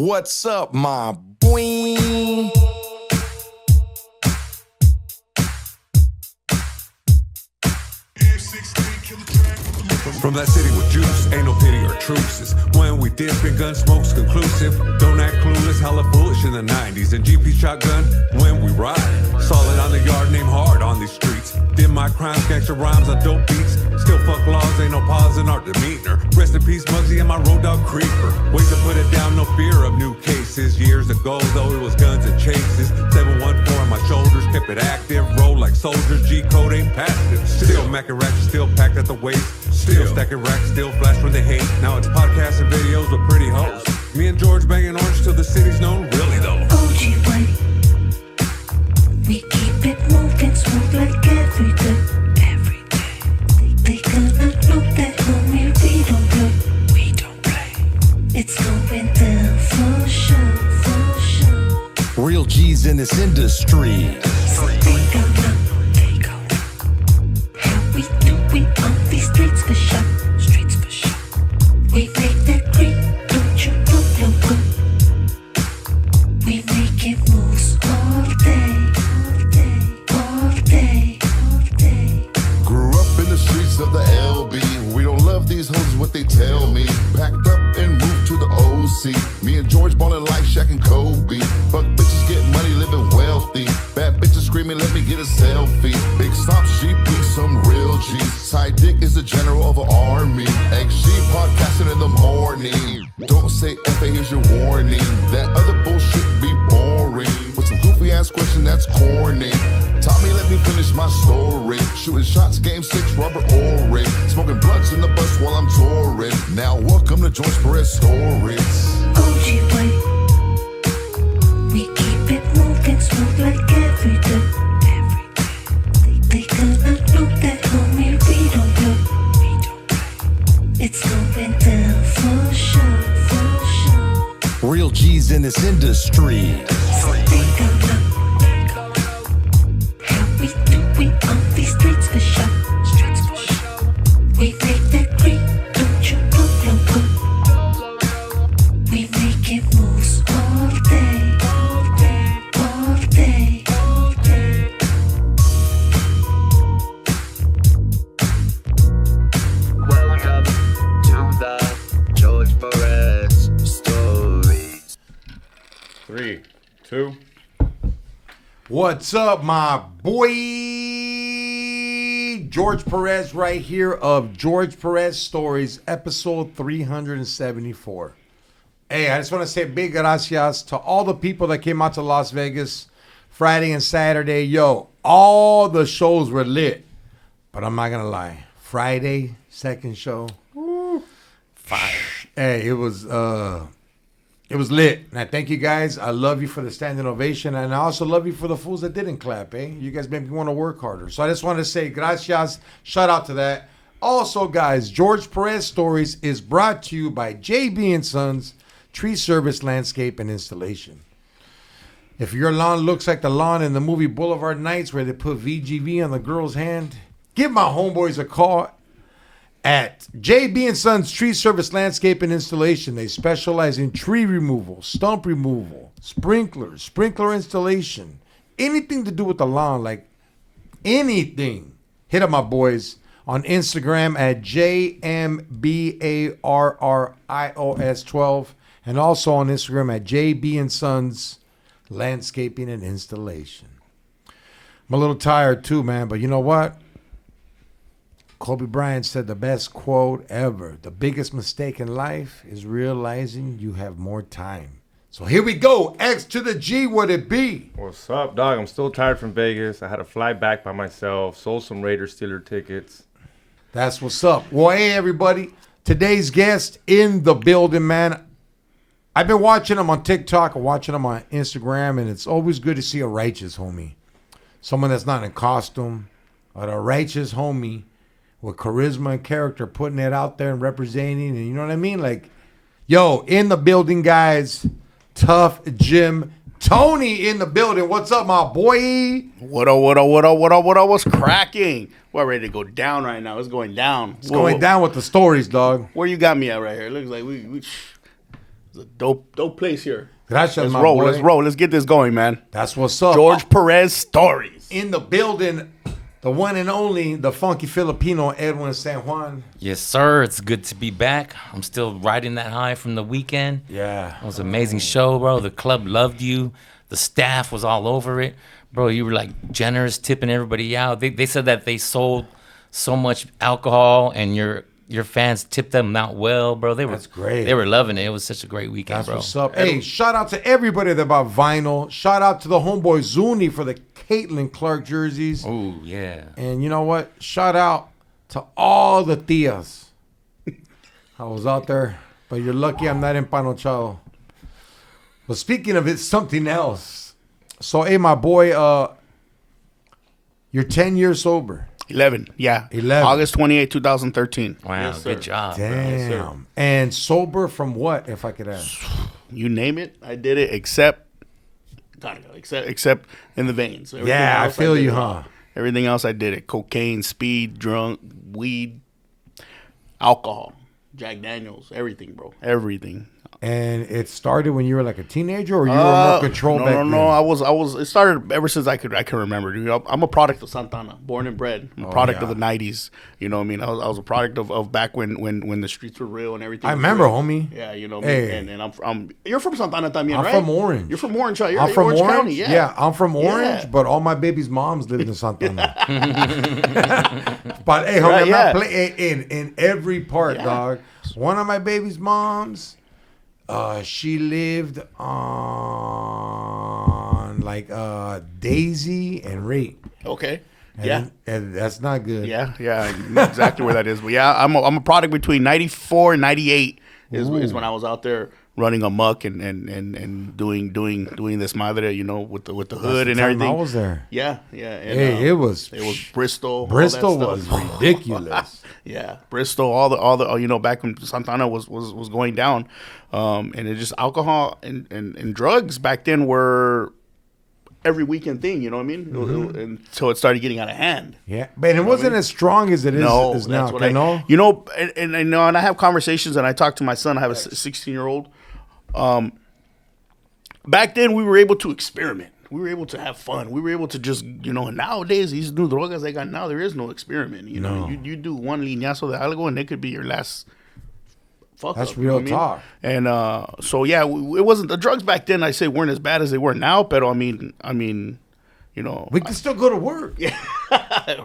What's up, my boy? From that city with juice, ain't no pity or truces. When we dip and gun smoke's conclusive. Don't act clueless, hella foolish in the 90s. And GP shotgun when we ride. Solid on the yard, name hard on these streets. Dim my crimes, gangster rhymes on dope beats. Still fuck laws, ain't no pause in our demeanor. Rest in peace, Muggsy and my road dog creeper. Way to put it down, no fear of new cases. Years ago, though, it was guns and chases. 714 on my shoulders, kept it active. Roll like soldiers, G-code ain't passive. Still macking ratchet, still packed at the waist. Still stacking racks, still flash when they hate. Now it's podcasts and videos with pretty hoes. Me and George banging orange till the city's known, really though. OG way. We keep it moving smooth like every day. Every day. They gonna know that homie, we don't play. It's going down for sure, for sure. Real G's in this industry. So they gonna how we do it on these streets for sure. Streets for sure. We make that green, don't you know, loco? We making moves all day, all day, all day, all day. Grew up in the streets of the LB. We don't love these hoes, what they tell me. Packed up and moved to the OC. Me and George ballin' like Shaq and Kobe. Fuck bitches, get money, living wealthy. Bad bitches screaming, let me get a selfie. Big stop, sheep, we some real G's. Side dick is the general of an army. XG podcasting in the morning. Don't say F, here's your warning. That other bullshit be boring. With some goofy ass question that's corny. Tommy, let me finish my story. Shooting shots, game 6, rubber orange. Smoking blunts in the bus while I'm touring. Now welcome to George Perez Stories. OG way. We keep it moving smooth like every day. Every day. They gonna know that homie, we don't play. It's going down for sure, for sure. Real G's in this industry. So they gonna how we do it on these streets for sure. Streets for sure. We make that green, don't you know, loco? We making moves all day, all day, all day, all day. Welcome to the George Perez Stories. 3, 2. What's up, my boy? George Perez right here of George Perez Stories, episode 374. Hey, I just want to say big gracias to all the people that came out to Las Vegas Friday and Saturday. Yo, all the shows were lit. But I'm not going to lie. Friday, second show. Fire. Hey, it was lit. And I thank you guys. I love you for the standing ovation. And I also love you for the fools that didn't clap, eh? You guys made me want to work harder. So I just want to say gracias. Shout out to that. Also, guys, George Perez Stories is brought to you by JB & Sons Tree Service Landscape and Installation. If your lawn looks like the lawn in the movie Boulevard Nights where they put VGV on the girl's hand, give my homeboys a call at JB & Sons Tree Service Landscape and Installation. They specialize in tree removal, stump removal, sprinklers, sprinkler installation, anything to do with the lawn, like anything. Hit up my boys on Instagram at JMBARRIOS12 and also on Instagram at JB & Sons Landscaping and Installation. I'm a little tired too, man, but you know what? Kobe Bryant said the best quote ever. The biggest mistake in life is realizing you have more time. So here we go. X to the G, would it be? What's up, dog? I'm still tired from Vegas. I had to fly back by myself. Sold some Raiders Steeler tickets. That's what's up. Well, hey, everybody. Today's guest in the building, man. I've been watching him on TikTok and watching him on Instagram, and it's always good to see a righteous homie. Someone that's not in costume, but a righteous homie with charisma and character, putting it out there and representing, and you know what I mean? Like, yo, in the building, guys. Tuff, Jim, Tony in the building. What's up, my boy? What up? What's cracking? We're ready to go down right now. It's going down. It's going down with the stories, dog. Where you got me at right here? It looks like we It's a dope place here. Gracias, Let's my roll. boy. Let's roll. Let's get this going, man. That's what's up. George Perez stories. In the building, the one and only, the funky Filipino, Edwin San Juan. Yes, sir. It's good to be back. I'm still riding that high from the weekend. Yeah. It was an amazing show, bro. The club loved you. The staff was all over it. Bro, you were like generous, tipping everybody out. They said that they sold so much alcohol and your fans tipped them out well, bro. That's great. They were loving it. It was such a great weekend, That's bro. what's up. Hey, shout out to everybody that bought vinyl. Shout out to the homeboy Zuni for the Caitlin Clark jerseys. Oh, yeah. And you know what? Shout out to all the tias. I was out there, but you're lucky I'm not in Panochado. But speaking of it, something else. So, hey, my boy, you're 10 years sober. 11. Yeah. 11. August 28, 2013. Wow, Yes, sir. good job. Bro. Damn. And sober from what, if I could ask? You name it, I did it except in the veins. Everything Yeah, I else feel did you, it. huh? Everything else I did it. Cocaine, speed, drunk, weed, alcohol, Jack Daniels, everything, bro. Everything. And it started when you were like a teenager, or you were more controlled back then? No. I was. It started ever since I can remember. Dude. I'm a product of Santana, born and bred. I'm a product of the '90s. You know what I mean? I was a product of back when the streets were real and everything. I was remember, real. homie. Yeah, you know. Hey. And I'm. You're from Santana también, I'm right? from Orange. You're from Orange. You're I'm from Orange Orange. County. Yeah. I'm from Orange, Yeah. but all my baby's moms lived in Santana. But hey, homie, Right, I'm yeah. not playing in every part, Yeah. dog. One of my baby's moms, she lived on like Daisy and Rate. Okay. And Yeah. and that's not good. Yeah, I know exactly where that is. But yeah, I'm a product between 94 and 98 is when I was out there running amok and doing this madre, you know, with the hood That's the and time everything. I was there. Yeah. And, Hey, it was Bristol. all that Bristol stuff. was ridiculous. Yeah, Bristol, all the you know, back when Santana was going down, and it just alcohol and drugs back then were every weekend thing. You know what I mean? Until it started getting out of hand. Yeah, but it wasn't as strong as it is No, is now. that's what You know? You know, and I know, and I have conversations, and I talk to my son. I have a 16-year-old. Back then, we were able to experiment. We were able to have fun. We were able to just, you know, nowadays, these new drogas they got now, there is no experiment. You know, you do one liñazo de algo, and it could be your last fuck That's up, you know real what I mean? talk. And so, yeah, it wasn't, the drugs back then, I say, weren't as bad as they were now, but I mean, you know. We can still go to work.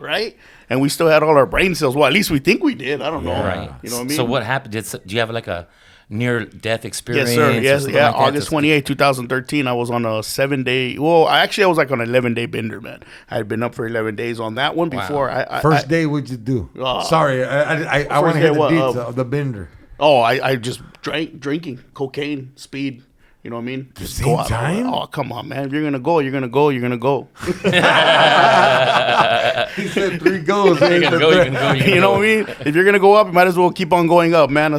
Right? And we still had all our brain cells. Well, at least we think we did. I don't know. Right. You know what I mean? So what happened? Do you have like a near-death experience? Yes, sir. or Yes, something yeah. like that? August 28, 2013, I was on a 7-day. Well, I was like on an 11-day bender, man. I had been up for 11 days on that one before. First day, what'd you do? Sorry, I want to day hear the what? details of the bender. Oh, I just drinking, cocaine, speed. You know what I mean? Just same time? Oh, come on, man. If you're gonna go, you're gonna go. You're gonna go. He said 3 goes. You can go, you can go, you can You know go. what I mean? If you're gonna go up, you might as well keep on going up, man.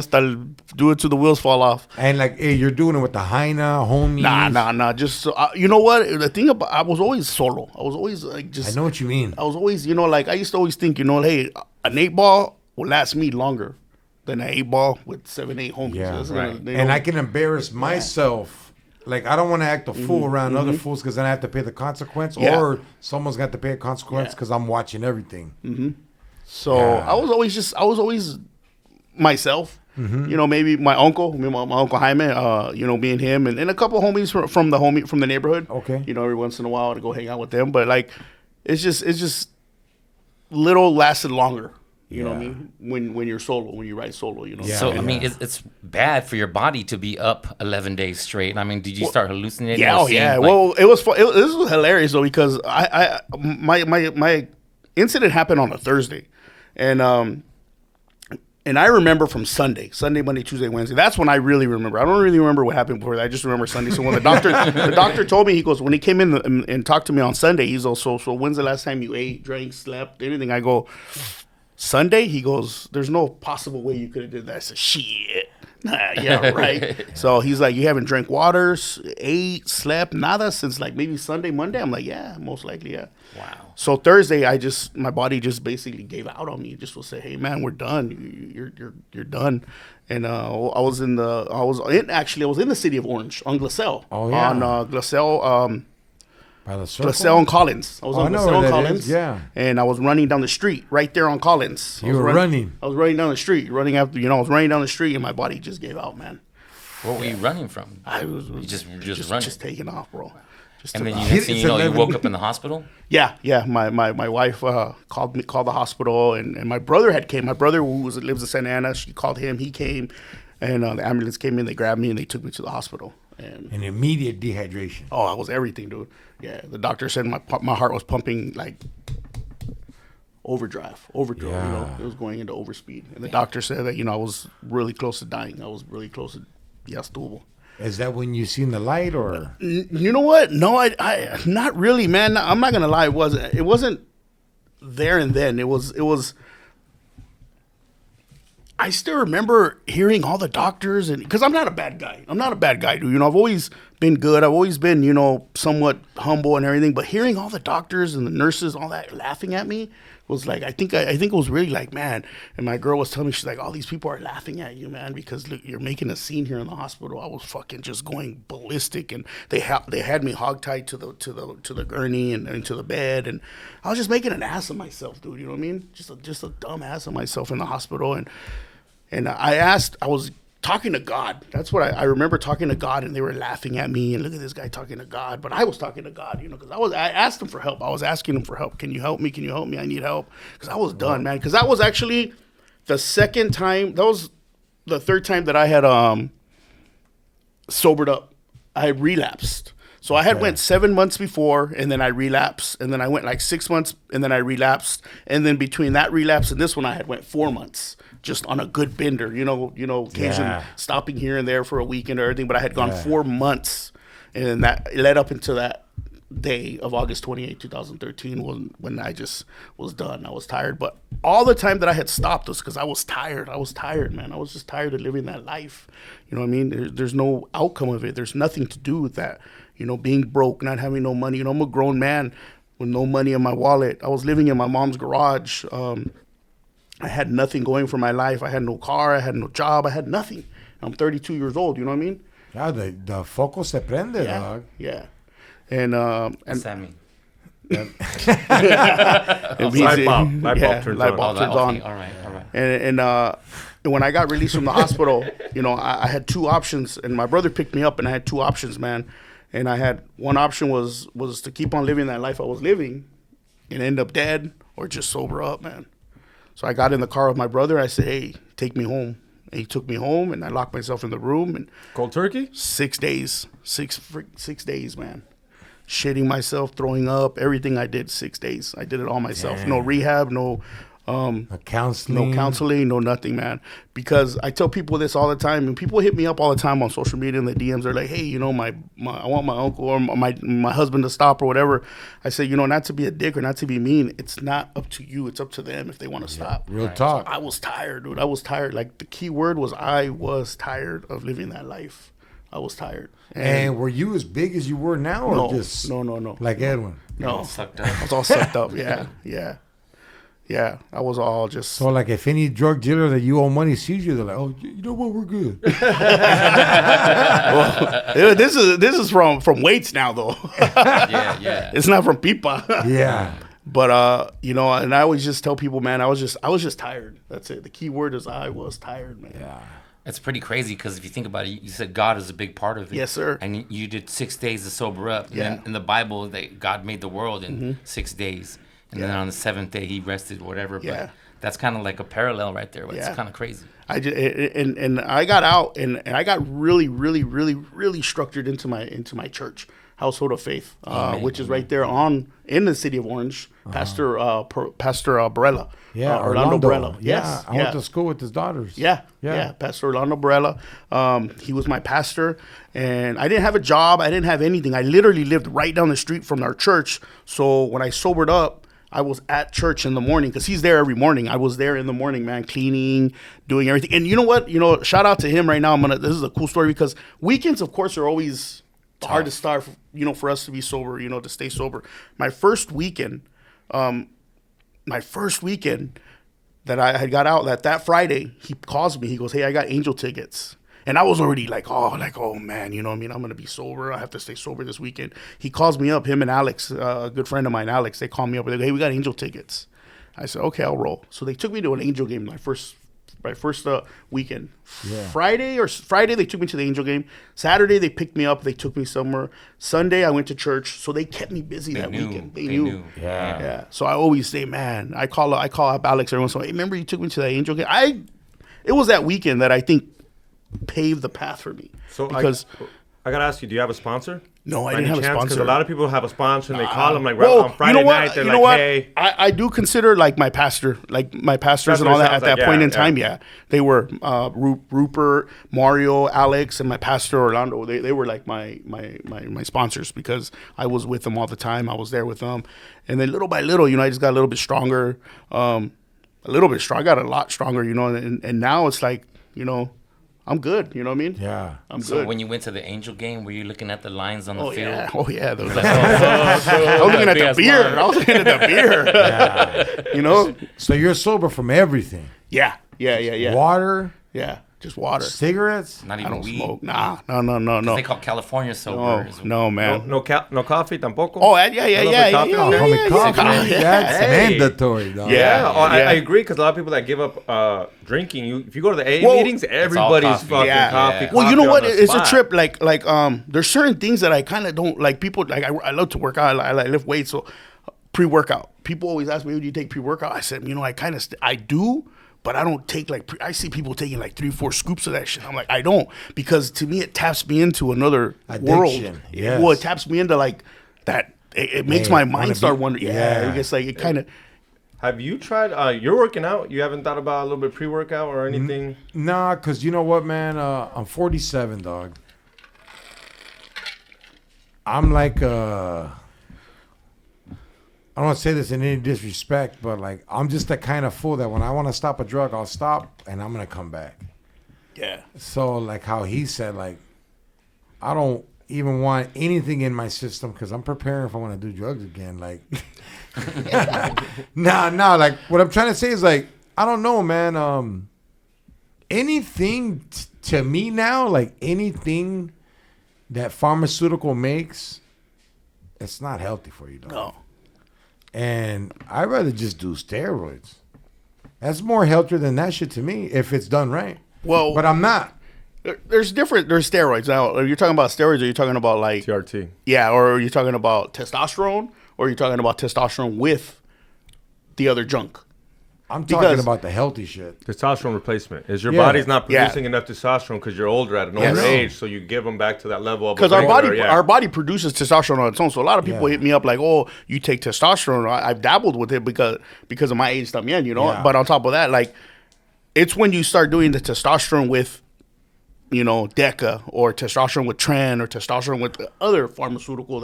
Do it till the wheels fall off. And like, hey, you're doing it with the Hyena, homies. Nah. Just you know what? The thing about, I was always solo. I was always like just. I know what you mean. I was always, you know, like I used to always think, you know, hey, an 8-ball will last me longer than an 8-ball with 7, 8 homies. Yeah, That's right. And I can embarrass myself. Like, I don't want to act a fool around other fools because then I have to pay the consequence, Yeah. or someone's got to pay a consequence because I'm watching everything. So Yeah. I was always myself. You know, maybe my uncle, my uncle Jaime, you know, me and him, and a couple of homies from the neighborhood. Okay. You know, every once in a while to go hang out with them, but like, it's just little lasted longer. You know what I mean? When you're solo, when you ride solo, you know. Yeah. So I mean, it's bad for your body to be up 11 days straight. I mean, did you start hallucinating? Yeah, or oh seeing, yeah. like- Well, it was fun. This was hilarious though because my incident happened on a Thursday, and I remember from Sunday, Monday, Tuesday, Wednesday. That's when I really remember. I don't really remember what happened before that. I just remember Sunday. So when the doctor told me, he goes, when he came in and talked to me on Sunday, he's also, so when's the last time you ate, drank, slept, anything? I go, Sunday? He goes, there's no possible way you could have did that. I said, shit. Nah, yeah, right. So he's like, you haven't drank waters, ate, slept, nada since like maybe Sunday, Monday. I'm like, yeah, most likely, yeah. Wow. So Thursday, my body just basically gave out on me. Just will say, hey man, we're done. You're done. And I was in the city of Orange on Glassell. Oh, yeah. On Glassell, By the circle. Glassell and Collins. I was Oh, I on know Glassell where and that Collins. is, yeah. And I was running down the street right there on Collins. You were running. I was running down the street, running after, I was running down the street and my body just gave out, man. What were you running from? I was You just running. just taking off, bro. Just And took then off. next thing you know, you 11. woke up in the hospital. Yeah. My wife called the hospital, and my brother had came. My brother lives in Santa Ana. She called him. He came, and the ambulance came in. They grabbed me and they took me to the hospital. And An immediate dehydration. I was everything, dude. Yeah, the doctor said my heart was pumping like overdrive. Yeah. It was going into overspeed. And the doctor said that I was really close to dying. I was really close to estuvo. Is that when you seen the light, or? You know what? No, I not really, man. I'm not gonna lie. It wasn't there and then. It was. I still remember hearing all the doctors, and because I'm not a bad guy. I'm not a bad guy, dude. I've always been good. I've always been, somewhat humble and everything. But hearing all the doctors and the nurses, all that laughing at me was like, I think it was really like, man. And my girl was telling me, she's like, all these people are laughing at you, man, because look, you're making a scene here in the hospital. I was fucking just going ballistic, and they had me hogtied to the gurney and into the bed, and I was just making an ass of myself, dude. You know what I mean? Just a dumb ass of myself in the hospital, and I was talking to God. That's what I remember, talking to God, and they were laughing at me. And look at this guy talking to God. But I was talking to God, because I asked him for help. I was asking him for help. Can you help me? Can you help me? I need help. Because I was done, man. Because that was actually the second time. That was the third time that I had sobered up. I relapsed. So I had went 7 months before, and then I relapsed, and then I went like 6 months, and then I relapsed, and then between that relapse and this one, I had went 4 months just on a good bender, occasionally stopping here and there for a weekend or everything. But I had gone 4 months, and that led up into that day of August 28, 2013, when I just was done. I was tired, but all the time that I had stopped was because I was tired. I was tired, man. I was just tired of living that life. You know what I mean? There's no outcome of it. There's nothing to do with that. Being broke, not having no money. I'm a grown man with no money in my wallet. I was living in my mom's garage. I had nothing going for my life. I had no car. I had no job. I had nothing. I'm 32 years old. You know what I mean? Yeah, the foco se prende, dog. Yeah. And What's that mean? Light bulb turns light on. bulb turns on. All right. And when I got released from the hospital, I had two options, and my brother picked me up, and I had two options, man. And I had one option was to keep on living that life I was living and end up dead, or just sober up, man. So I got in the car with my brother. I said, hey, take me home. And he took me home, and I locked myself in the room. And Cold turkey? 6 days. 6 days, man. Shitting myself, throwing up, everything I did 6 days. I did it all myself. Damn. No rehab, no counseling, no nothing, man. Because I tell people this all the time, and people hit me up all the time on social media in the DMs. They're like, hey, I want my uncle or my husband to stop or whatever. I say, not to be a dick or not to be mean. It's not up to you. It's up to them if they want to stop. Real talk. So I was tired, dude. I was tired. Like, the key word was I was tired of living that life. I was tired. And were you as big as you were now, or just no. like Edwin? No, Sucked up. I was all sucked up. Yeah. I was all just. So, like, if any drug dealer that you owe money sees you, they're like, "Oh, you know what? We're good." Well, this is from weights now, though. Yeah. It's not from pipa. Yeah. But and I always just tell people, man, I was just tired. That's it. The key word is I was tired, man. Yeah. It's pretty crazy because if you think about it, you said God is a big part of it. Yes, sir. And you did 6 days to sober up. Yeah. And in the Bible, God made the world in 6 days. And then on the seventh day, he rested, whatever. Yeah. But that's kind of like a parallel right there. It's kind of crazy. I just, and I got out, and I got really, really, really, really structured into my church, Household of Faith, which is right there in the city of Orange. Pastor Barella. Yeah, Orlando Barella. Yeah, I went to school with his daughters. Yeah. Pastor Orlando Barella. He was my pastor, and I didn't have a job. I didn't have anything. I literally lived right down the street from our church. So when I sobered up, I was at church in the morning because he's there every morning. I was there in the morning, man, cleaning, doing everything. And you know what? Shout out to him right now. This is a cool story because weekends, of course, are always hard to start, for us to be sober, to stay sober. My first weekend, that I had got out, that Friday, he calls me. He goes, hey, I got Angel tickets. And I was already like, oh man, you know what I mean? I'm going to be sober. I have to stay sober this weekend. He calls me up, him and Alex, a good friend of mine, Alex. They call me up. They go, hey, we got Angel tickets. I said, okay, I'll roll. So they took me to an Angel game my first weekend. Yeah. Friday, they took me to the Angel game. Saturday, they picked me up. They took me somewhere. Sunday, I went to church. So they kept me busy that weekend. They knew. Yeah. So I always say, man, I call up Alex every once in a while. Hey, remember you took me to that Angel game? It was that weekend that I think paved the path for me. So because I gotta ask you, do you have a sponsor? No, I By didn't any have a chance? sponsor. Because a lot of people have a sponsor and they call them like well, on Friday night. They're like, hey. I do consider like my pastor, like my pastors That's and all what it that at sounds that like, point yeah, in time. yeah. Yeah, they were Rupert, Mario, Alex, and my pastor Orlando. They were like my sponsors because I was with them all the time. I was there with them, and then little by little, I just got a little bit stronger. I got a lot stronger, and now it's like, I'm good. You know what I mean? Yeah. I'm So good. when you went to the Angel game, were you looking at the lines on the field? Yeah. Oh yeah. There was Like, I was looking at the beer. I was looking at the beer. Yeah. So you're sober from everything. Yeah. Water, Yeah. Just water. cigarettes. Not I even don't weed. smoke. Nah. No. They call California sober. No, man. No coffee tampoco? Oh, yeah. coffee? Homie, coffee. That's Hey. mandatory, dog. Yeah. I agree because a lot of people that give up drinking, if you go to the AA meetings, everybody's coffee. fucking Yeah. coffee. Well, you know coffee what? on the It's a spot. trip. Like there's certain things that I kind of don't like. People like I love to work out. I lift weights, so pre-workout. People always ask me, "Do you take pre-workout?" I said, I kind of I do. But I don't take I see people taking like 3-4 scoops of that shit. I'm like, I don't, because to me it taps me into another world. Yes. Well, it taps me into like that. It makes my mind start wondering. yeah. It's like it kind of. Have you tried? You're working out. You haven't thought about a little bit pre-workout or anything? Nah, because you know what, man? I'm 47, dog. I'm like, I don't want to say this in any disrespect, but like, I'm just the kind of fool that when I want to stop a drug, I'll stop and I'm going to come back. Yeah. So like how he said, like, I don't even want anything in my system because I'm preparing if I want to do drugs again. Like, nah. Like, what I'm trying to say is like, I don't know, man. Anything to me now, like anything that pharmaceutical makes, it's not healthy for you, dog. No. And I'd rather just do steroids. That's more healthier than that shit to me if it's done right. Well, But I'm not. There's steroids. Now, are you talking about steroids or are you talking about like. TRT. Yeah, or are you talking about testosterone or are you talking about testosterone with the other junk? I'm Because- talking about the healthy shit. Testosterone replacement. Is your Yeah. body's not Yeah. producing enough testosterone because you're older at an Yes. older age, so you give them back to that level of Because a our body, regular, yeah. our body produces testosterone on its own. So a lot of people Yeah. hit me up like, "Oh, you take testosterone." I've dabbled with it because of my age también, Yeah. But on top of that, like, it's when you start doing the testosterone with, Deca or testosterone with Tren or testosterone with the other pharmaceutical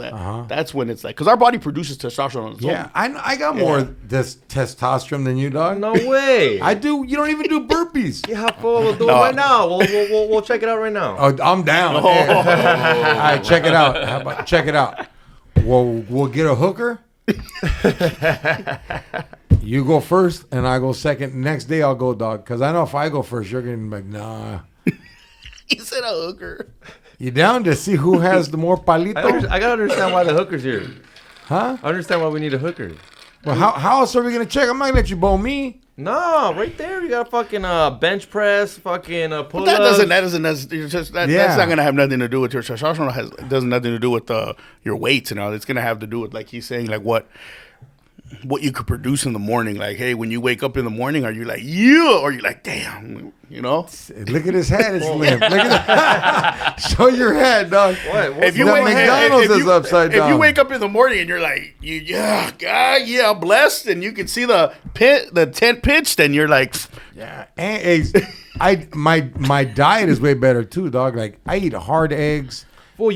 that's when it's like, because our body produces testosterone on its Yeah, own. I got more this testosterone than you, dog. No way. I do. You don't even do burpees. Yeah, fool, we'll do it right now. We'll check it out right now. Oh, I'm down. All right, check it out. How about check it out? We'll get a hooker. You go first, and I go second. Next day I'll go, dog. Because I know if I go first, you're gonna be like, nah. He said a hooker. You down to see who has the more palito? I gotta understand why the hooker's here. Huh? I understand why we need a hooker. Well, how else are we gonna check? I'm not gonna let you bone me. No, right there. You got fucking bench press, fucking pull But ups. that's Yeah. not gonna have nothing to do with your testosterone. Doesn't nothing to do with your weights and all. It's gonna have to do with, like he's saying, like what you could produce in the morning. Like, hey, when you wake up in the morning, are you like, yeah, or you like, damn, Look at his head. It's limp. Look at that. Show your head, dog. What? If you That wake, McDonald's is upside if you down. wake up in the morning and you're like, I'm blessed, and you can see the tent pitched, and you're like, Yeah, and eggs. My diet is way better too, dog. Like I eat hard eggs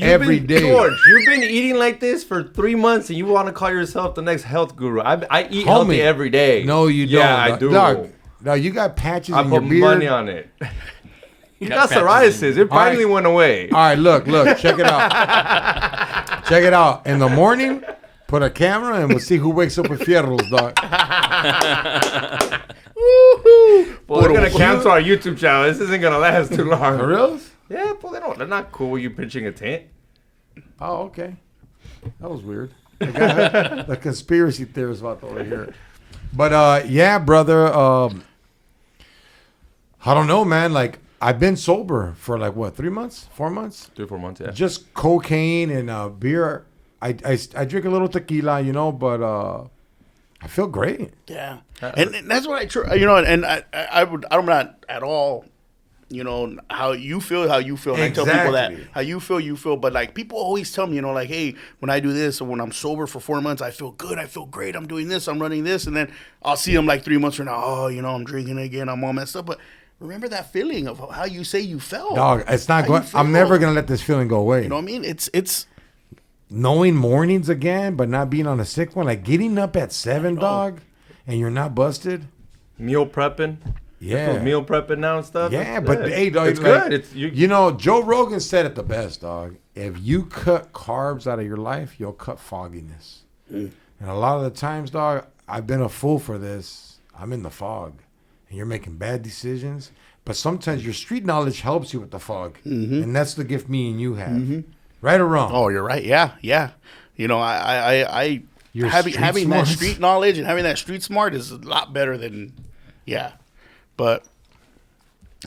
every day. George, you've been eating like this for 3 months, and you want to call yourself the next health guru. I eat healthy every day. No, you don't. Yeah, I dog. do. Dog, no, you got patches I in your put beard. money on it. You got patches psoriasis. It finally went away. All right, look, check it out. Check it out. In the morning, put a camera and we'll see who wakes up with fierros, dog. Woohoo! Well, they're gonna cancel our YouTube channel. This isn't gonna last too long. For real? Yeah, well, they're not cool with you pitching a tent. Oh, okay. That was weird. The conspiracy theorist about over here. But yeah, brother. I don't know, man. Like I've been sober for like what, 3 months, 4 months? 3 or 4 months, yeah. Just cocaine and beer. I drink a little tequila, you know, but I feel great. Yeah, and that's what I try. You know, and I'm not at all. You know how you feel. And I tell people that how you feel. But like people always tell me, you know, like, hey, when I do this or when I'm sober for 4 months, I feel good. I feel great. I'm doing this. I'm running this, and then I'll see them like 3 months from now. Oh, you know, I'm drinking again. I'm all messed up. But remember that feeling of how you say you felt. Dog, it's not going. I'm never gonna let this feeling go away. You know what I mean? It's knowing mornings again, but not being on a sick one. Like getting up at 7, dog, and you're not busted. Meal prepping. Yeah, meal prepping now and stuff. Yeah, but hey, dog, it's like, good. It's you know, Joe Rogan said it the best, dog. If you cut carbs out of your life, you'll cut fogginess. And a lot of the times, dog, I've been a fool for this. I'm in the fog, and you're making bad decisions. But sometimes your street knowledge helps you with the fog, and that's the gift me and you have. Right or wrong? Oh, you're right. Yeah. You know, I Your having street that smarts? street knowledge and having that street smart is a lot better than, yeah. But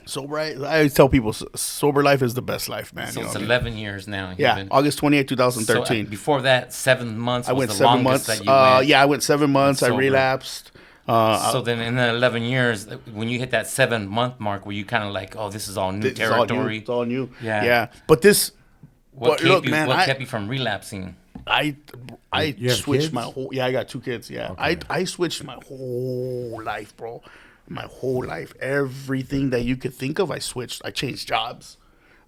sober, I tell people sober life is the best life, man. So you know it's what I mean? 11 years now. You've Yeah, been- August 28, So, 2013. before that, 7 months I was went the 7 longest months. that you went. Yeah, I went 7 months. I sober. relapsed. So then in the 11 years, when you hit that 7-month mark, were you kind of like, oh, this is all new It's all new. territory? It's all new. Yeah. Yeah. But this, What, but look, kept you, man, what kept you from relapsing? I You have switched kids? my whole. Yeah, I got 2 kids. Yeah, Okay. I switched my whole life, bro. My whole life, everything that you could think of, I switched. I changed jobs.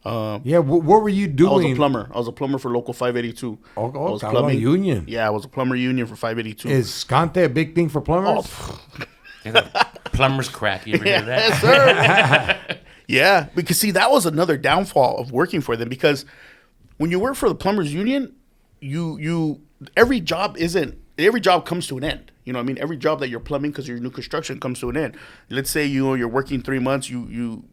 Yeah, what were you doing? I was a plumber. I was a plumber for Local 582. Oh, I was cabrón, union. Yeah, I was a plumber union for 582. Is Scante a big thing for plumbers? Plumber's crack. You ever hear that? Yes, sir. Yeah, because see, that was another downfall of working for them. Because when you work for the plumbers union, every job comes to an end. You know what I mean? Every job that you're plumbing because your new construction comes to an end. Let's say you're working 3 months, you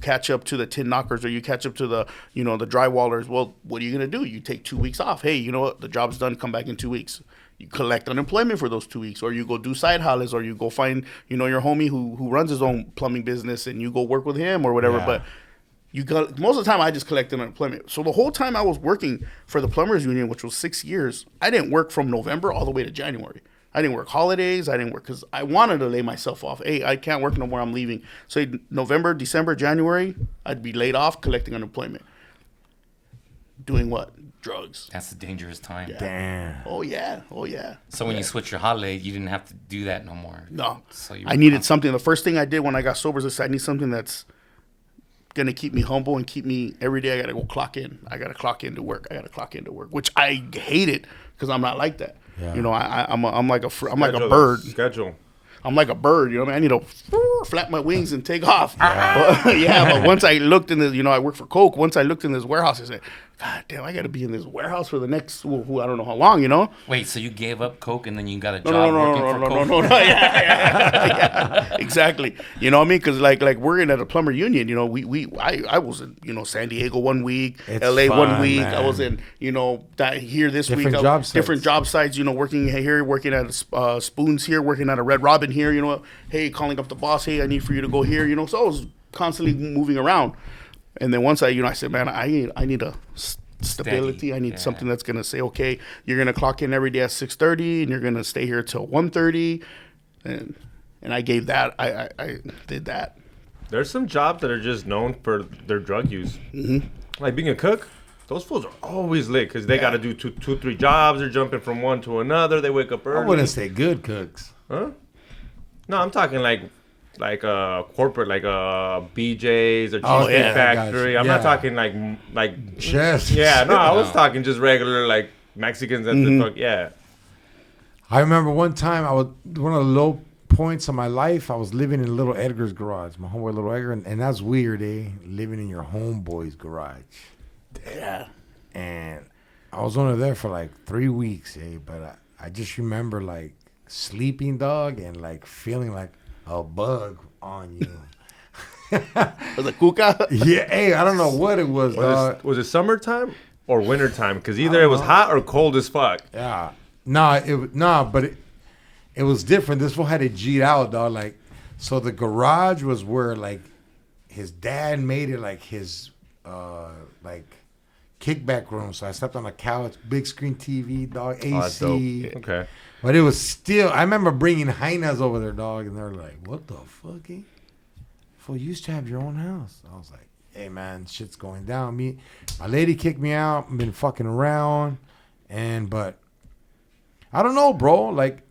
catch up to the tin knockers or you catch up to the the drywallers. Well, what are you gonna do? You take 2 weeks off. Hey, you know what? The job's done. Come back in 2 weeks. You collect unemployment for those 2 weeks, or you go do side hauls, or you go find your homie who runs his own plumbing business and you go work with him or whatever. Yeah. But most of the time I just collected unemployment. So the whole time I was working for the plumbers union, which was 6 years, I didn't work from November all the way to January. I didn't work holidays. I didn't work because I wanted to lay myself off. Hey, I can't work no more. I'm leaving. So November, December, January, I'd be laid off collecting unemployment. Doing what? Drugs. That's a dangerous time. Yeah. Damn. Oh yeah. So when you switch your holiday, you didn't have to do that no more. No. So you I needed something. The first thing I did when I got sober is I said, I need something that's gonna keep me humble and keep me every day. I gotta go clock in. I gotta clock into work. Which I hate it because I'm not like that. Yeah. I'm like a bird. Schedule. I'm like a bird, you know what I mean? I need to flap my wings and take off. But once I looked in this, I work for Coke. Once I looked in this warehouse, I said, God damn, I got to be in this warehouse for the next, I don't know how long, Wait, so you gave up Coke and then you got a job No, working for Coke? Yeah, exactly. You know what I mean? Because like working at a plumber union, I was in San Diego 1 week, It's LA fun, 1 week. man. I was in that here this Different week. job sites. Different job sites. Working here, working at Spoons here, working at a Red Robin here. Hey, calling up the boss. Hey, I need for you to go here. So I was constantly moving around. And then once I said, man, I need a stability. Steady, I need yeah. something that's gonna say, okay, you're gonna clock in every day at 6:30, and you're gonna stay here till 1:30, and I gave that. I did that. There's some jobs that are just known for their drug use. Mm-hmm. Like being a cook. Those fools are always lit because they got to do two, 3 jobs. They're jumping from one to another. They wake up early. I wouldn't say good cooks. Huh? No, I'm talking like corporate, like BJ's or Oh, Cheesecake yeah, I got Factory. you. I'm Yeah. not talking like Chefs. yeah. No, I was talking just regular like Mexicans at the fuck. Yeah. I remember one time one of the low points of my life, I was living in Little Edgar's garage, my homeboy Little Edgar, and that's weird, living in your homeboy's garage. Yeah. And I was only there for like 3 weeks, but I just remember like sleeping, dog, and like feeling like a bug on you. Was it Kuka? Yeah, hey, I don't know what it was, dog. Was it summertime or wintertime? Because either it was hot or cold as fuck. Yeah. But it was different. This one had it G'd out, dog. Like, so the garage was where, like, his dad made it, like, his, like, kickback room. So I slept on a couch, big screen TV, dog, AC. Oh, that's dope. Okay. But it was still, I remember bringing hyenas over there, dog, and they're like, what the fuck, eh? Fool, you used to have your own house. I was like, hey, man, shit's going down. My lady kicked me out. I've been fucking around. But I don't know, bro. Like,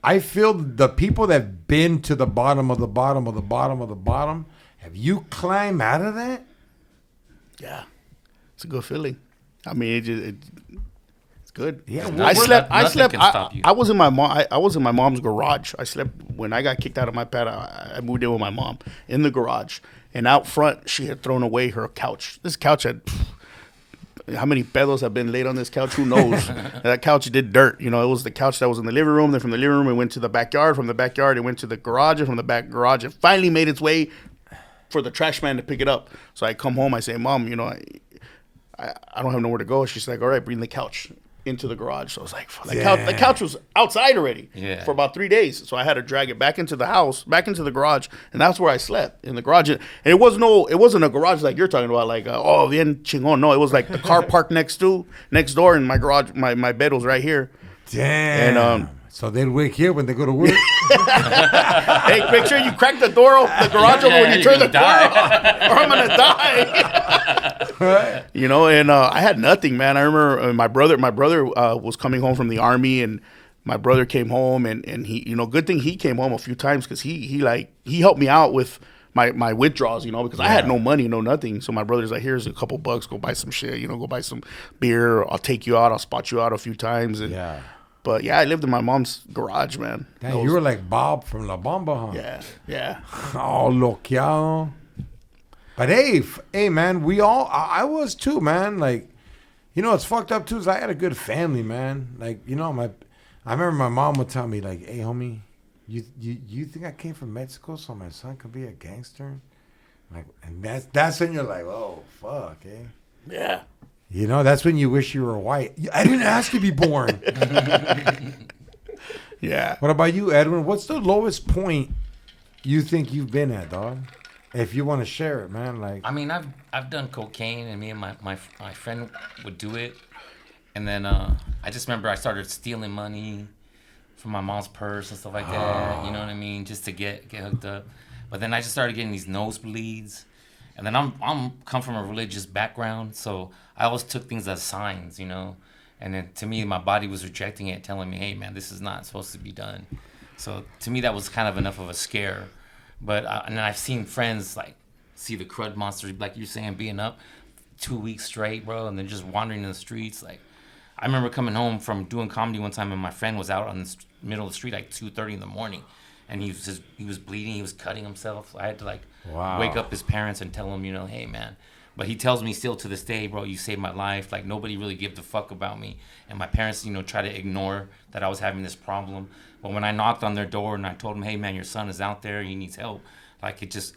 I feel the people that have been to the bottom of the bottom of the bottom of the bottom, have you climbed out of that? Yeah. It's a good feeling. I mean, it's good. Yeah, I slept. Nothing can stop you. I was in my mom's garage. I slept when I got kicked out of my pad. I moved in with my mom in the garage, and out front she had thrown away her couch. This couch had how many pedos have been laid on this couch? Who knows? That couch did dirt. You know, it was the couch that was in the living room. Then from the living room, it went to the backyard. From the backyard, it went to the garage. And from the back garage, it finally made its way for the trash man to pick it up. So I come home. I say, Mom, you know, I don't have nowhere to go. She's like, all right, bring the couch into the garage. So I was like, the couch was outside already for about 3 days. So I had to drag it back into the house, back into the garage, and that's where I slept, in the garage. And it wasn't a garage like you're talking about, like bien chingón. No, it was like the car parked next door, and my garage, my bed was right here. Damn. And so they'd wake you up when they go to work. hey, make sure you crack the door, the garage over when you turn the door off, or I'm gonna die. You know, and I had nothing, man. I remember my brother was coming home from the army, and my brother came home, and he, you know, good thing he came home a few times because he helped me out with my withdrawals, you know, because I had no money, no nothing. So my brother's like, here's a couple bucks, go buy some shit, you know, go buy some beer. I'll take you out. I'll spot you out a few times. And, Yeah. But yeah, I lived in my mom's garage, man. Damn, you were like Bob from La Bamba, huh? Yeah. Oh, loqueado. But hey, man, I was too, man. Like, you know, it's fucked up too. Is I had a good family, man. Like, you know, I remember my mom would tell me, like, hey, homie, you think I came from Mexico so my son could be a gangster? Like, and that's when you're like, oh, fuck, eh? Yeah. You know, that's when you wish you were white. I didn't ask to be born. Yeah. What about you, Edwin? What's the lowest point you think you've been at, dog? If you want to share it, man. Like, I mean, I've done cocaine, and me and my friend would do it, and then I just remember I started stealing money from my mom's purse and stuff like that. You know what I mean? Just to get hooked up. But then I just started getting these nosebleeds, and then I'm come from a religious background, so I always took things as signs, you know. And then to me, my body was rejecting it, telling me, "Hey, man, this is not supposed to be done." So to me, that was kind of enough of a scare. But and I've seen friends like see the crud monster, like you're saying, being up 2 weeks straight, bro, and then just wandering in the streets. Like, I remember coming home from doing comedy one time, and my friend was out on the middle of the street like 2:30 in the morning, and he was bleeding, he was cutting himself. I had to like wake up his parents and tell him, you know, hey, man. But he tells me still to this day, bro, you saved my life. Like, nobody really gave a fuck about me. And my parents, you know, try to ignore that I was having this problem. But when I knocked on their door and I told them, hey, man, your son is out there, he needs help, like, it just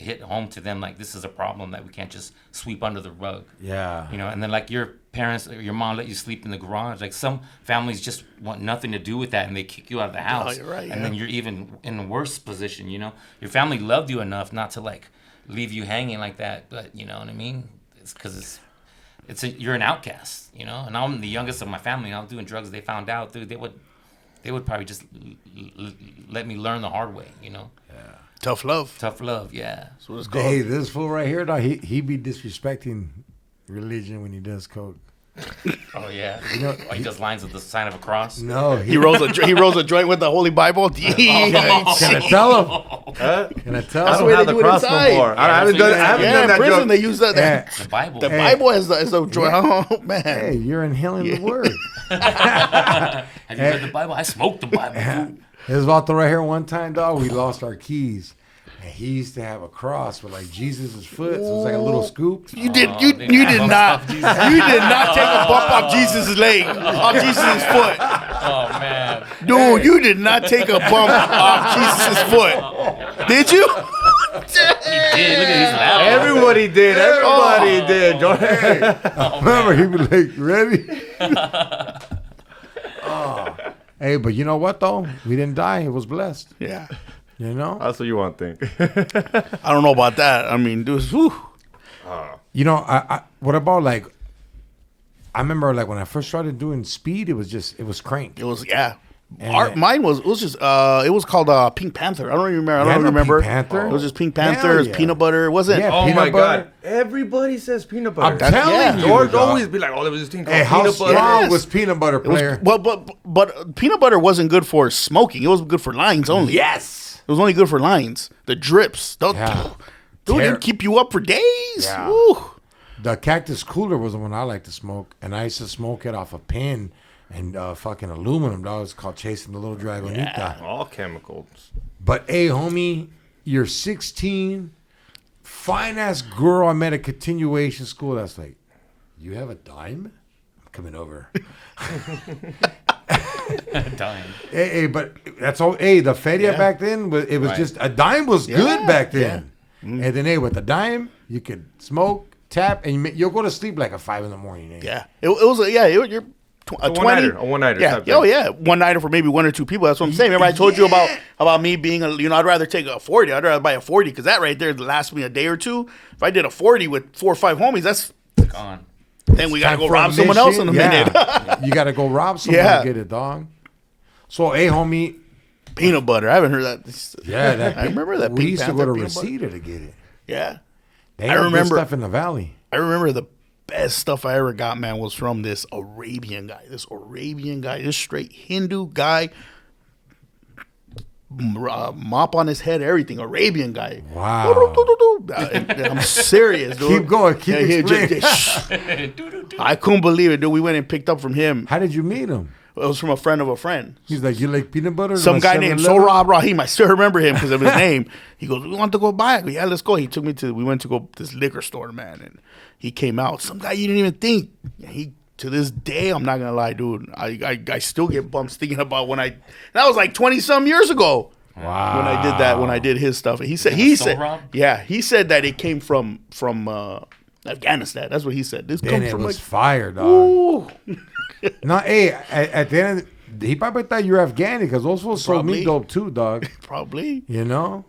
hit home to them, like, this is a problem that we can't just sweep under the rug. yeah. You know, and then, like, your parents, your mom let you sleep in the garage. Like, some families just want nothing to do with that, and they kick you out of the house. You're right, and then you're even in a worse position, you know. Your family loved you enough not to, like, leave you hanging like that, but you know what I mean? It's because you're an outcast, you know. And I'm the youngest of my family. And I was doing drugs. They found out, dude. They would probably just let me learn the hard way, you know. Yeah. Tough love. Tough love, yeah. That's what it's called. Hey, this fool right here, dog, he be disrespecting religion when he does coke. Oh yeah. You know, he does lines with the sign of a cross. No, He rolls a joint with the Holy Bible. Can I tell him? Huh? Can I tell I him? don't have the cross no more. I haven't done Yeah, that in prison joke. they use that. Yeah. The Bible. The Bible is the joint. Oh man. Hey, you're inhaling the word. Have you read the Bible? I smoked the Bible. Dude. His Vato right here one time, dog, we lost our keys. And he used to have a cross with like Jesus' foot. So it was like a little scoop. You did not take a bump off Jesus' leg, off Jesus' foot. Oh man. Dude, you did not take a bump off Jesus' foot. Did you? Dude, look at he's laughing. Everybody did. Everybody did. Remember, he was like, ready? Oh. Hey, but you know what, though? We didn't die. It was blessed. Yeah. You know? That's what you want to think. I don't know about that. I mean, dude, whew. You know, I what about, like, I remember, like, when I first started doing speed, it was crank. It was, yeah. And- Mine was it was called Pink Panther. I don't even remember. I Yeah, don't no remember. Pink Panther. It was just Pink Hell Panther. It was yeah. peanut butter. Was it? Yeah. Oh Peanut my butter. God! Everybody says peanut butter. I'm telling Yeah. you. George dog. always be like, "Oh, there was this thing called Hey, how peanut butter." strong Yes. was peanut butter, It was, player? but peanut butter wasn't good for smoking. It was good for lines only. Yes. It was only good for lines. The drips. Yeah. Dude, Ter- it'd keep you up for days. Yeah. Woo. The Cactus Cooler was the one I like to smoke, and I used to smoke it off a pin and fucking aluminum. That was called Chasing the Little Dragonita. All chemicals. But hey, homie, you're 16, fine ass girl. I met at continuation school. That's like, you have a dime? I'm coming over. Dying. Hey, but that's all. Hey, the feria Yeah. back then was it was Right. just a dime was good back then. Yeah. Mm. And then hey, with a dime, you could smoke, tap, and you'll go to sleep like at 5 a.m. Eh? Yeah. It was you're a 20 one-nighter, a one-nighter Yeah. type Oh thing. yeah. One nighter for maybe one or two people. That's what I'm saying. Remember I told you about me being I'd rather take a 40. I'd rather buy a 40 because that right there lasts me a day or two. If I did a 40 with 4 or 5 homies, that's Gone. then we gotta Time go for a rob someone else in a mission. minute. Yeah. You gotta go rob someone Yeah. to get it, dog. So hey, homie, Peanut butter. I haven't heard that. yeah, that I remember that we Pink used to Panther go to peanut butter. Reseda to get it. Yeah. They I had good remember- stuff in the valley. I remember the best stuff I ever got, man, was from this Arabian guy. This straight Hindu guy, mop on his head, everything. Arabian guy. Wow. I'm serious, dude. Keep going. Keep explaining. I couldn't believe it, dude. We went and picked up from him. How did you meet him? It was from a friend of a friend. He's like, you like peanut butter? Some My guy named 7-Eleven? Sohrab Rahim. I still remember him because of his name. He goes, "We want to go buy it." I go, "Yeah, let's go." He took me we went to go to this liquor store, man, and he came out. Some guy you didn't even think. He to this day, I'm not gonna lie, dude. I still get bumps thinking about that was like 20 some years ago. Wow. When I did that, when I did his stuff. He said Sohrab? he said that it came from Afghanistan. That's what he said. This Then comes it from was like fire, dog. ooh. No, hey, at the end, he probably thought you were Afghani because those fools sold me Probably. dope too, dog. Probably. You know?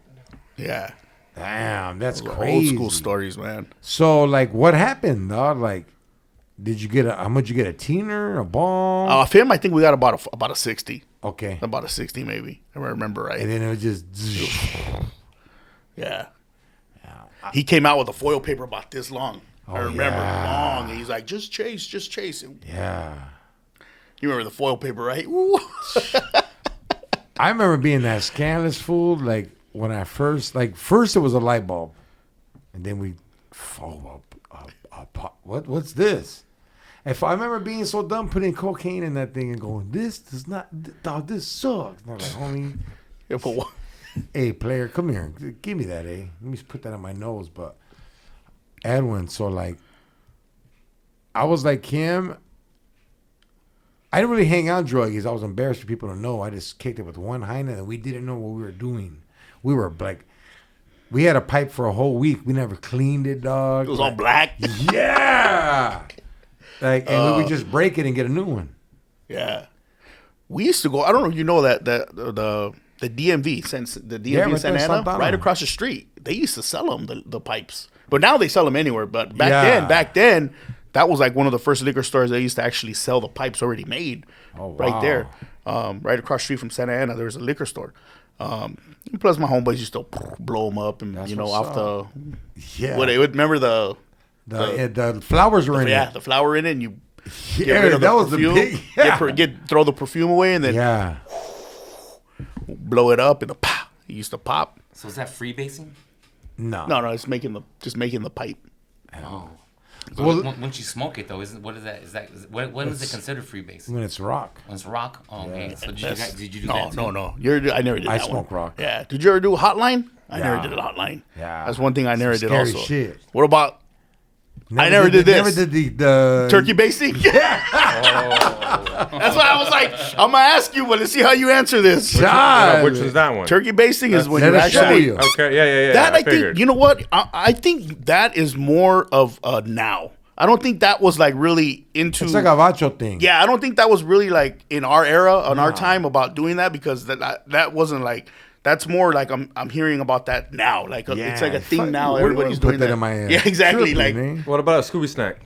Yeah. Damn, that's Old crazy. school stories, man. So, like, what happened, dog? Like, did you get how much you get? A teener, a bomb? Off him, I think we got about a 60. Okay. About a 60 maybe. If I remember right. And then it was just, Yeah. He came out with a foil paper about this long. I remember yeah. long. And he's like, just chase. And yeah. you remember the foil paper, right? Ooh. I remember being that scandalous fool. Like when I first it was a light bulb, and then we, what's this? If I remember being so dumb, putting cocaine in that thing and going, this does not, dog, this sucks. And I'm like, homie, Yeah, but what? hey, player, come here, give me that, Let me just put that on my nose. But Edwin, so like, I was like him. I didn't really hang out druggies. I was embarrassed for people to know. I just kicked it with one Heine, and we didn't know what we were doing. We were like, we had a pipe for a whole week. We never cleaned it, dog. It was all black. Yeah. Like, and we would just break it and get a new one. Yeah. We used to go, I don't know if you know that the DMV, since the DMV Yeah, in right there in Santa Ana, Santa Ana. right across the street, they used to sell them, the pipes. But now they sell them anywhere. But Yeah. back then, that was like one of the first liquor stores that used to actually sell the pipes already made. Oh, Right wow. there. Right across the street from Santa Ana, there was a liquor store. Plus, my homeboys used to blow them up and, That's you know, what's off up. the, what they would remember the flowers were in yeah, it. the flour in it, and you get Yeah, rid of that the was the perfume, big. Yeah. throw the perfume away, and then Yeah. blow it up, and the pop. It used to pop. So is that freebasing? No. No, it's making the pipe. Oh. Well- Once you smoke it though, what is that? When is it considered freebase? When it's rock. When it's rock? Oh, okay. So did you do No, that too? no. I never did I that smoke one. rock. Yeah. Did you ever do a hotline? I Yeah. never did a hotline. Yeah. That's one thing I never did Scary also. shit. What about I never did this. Never did the Turkey basting? Yeah. That's why I was like, I'm gonna ask you, but let's see how you answer this. God. Which is that one? Turkey basting is when Let you us show actually. you. Okay, yeah. That I figured. think, you know what? I think that is more of a now. I don't think that was like really into. It's like a vacho thing. Yeah, I don't think that was really like in our era, in our time about doing that because that wasn't like. That's more like I'm hearing about that now. Like it's like a thing Fuck, now. where do I Everybody's put doing that that. in my ass? Yeah, exactly. Tripping, Like man. What about a Scooby snack?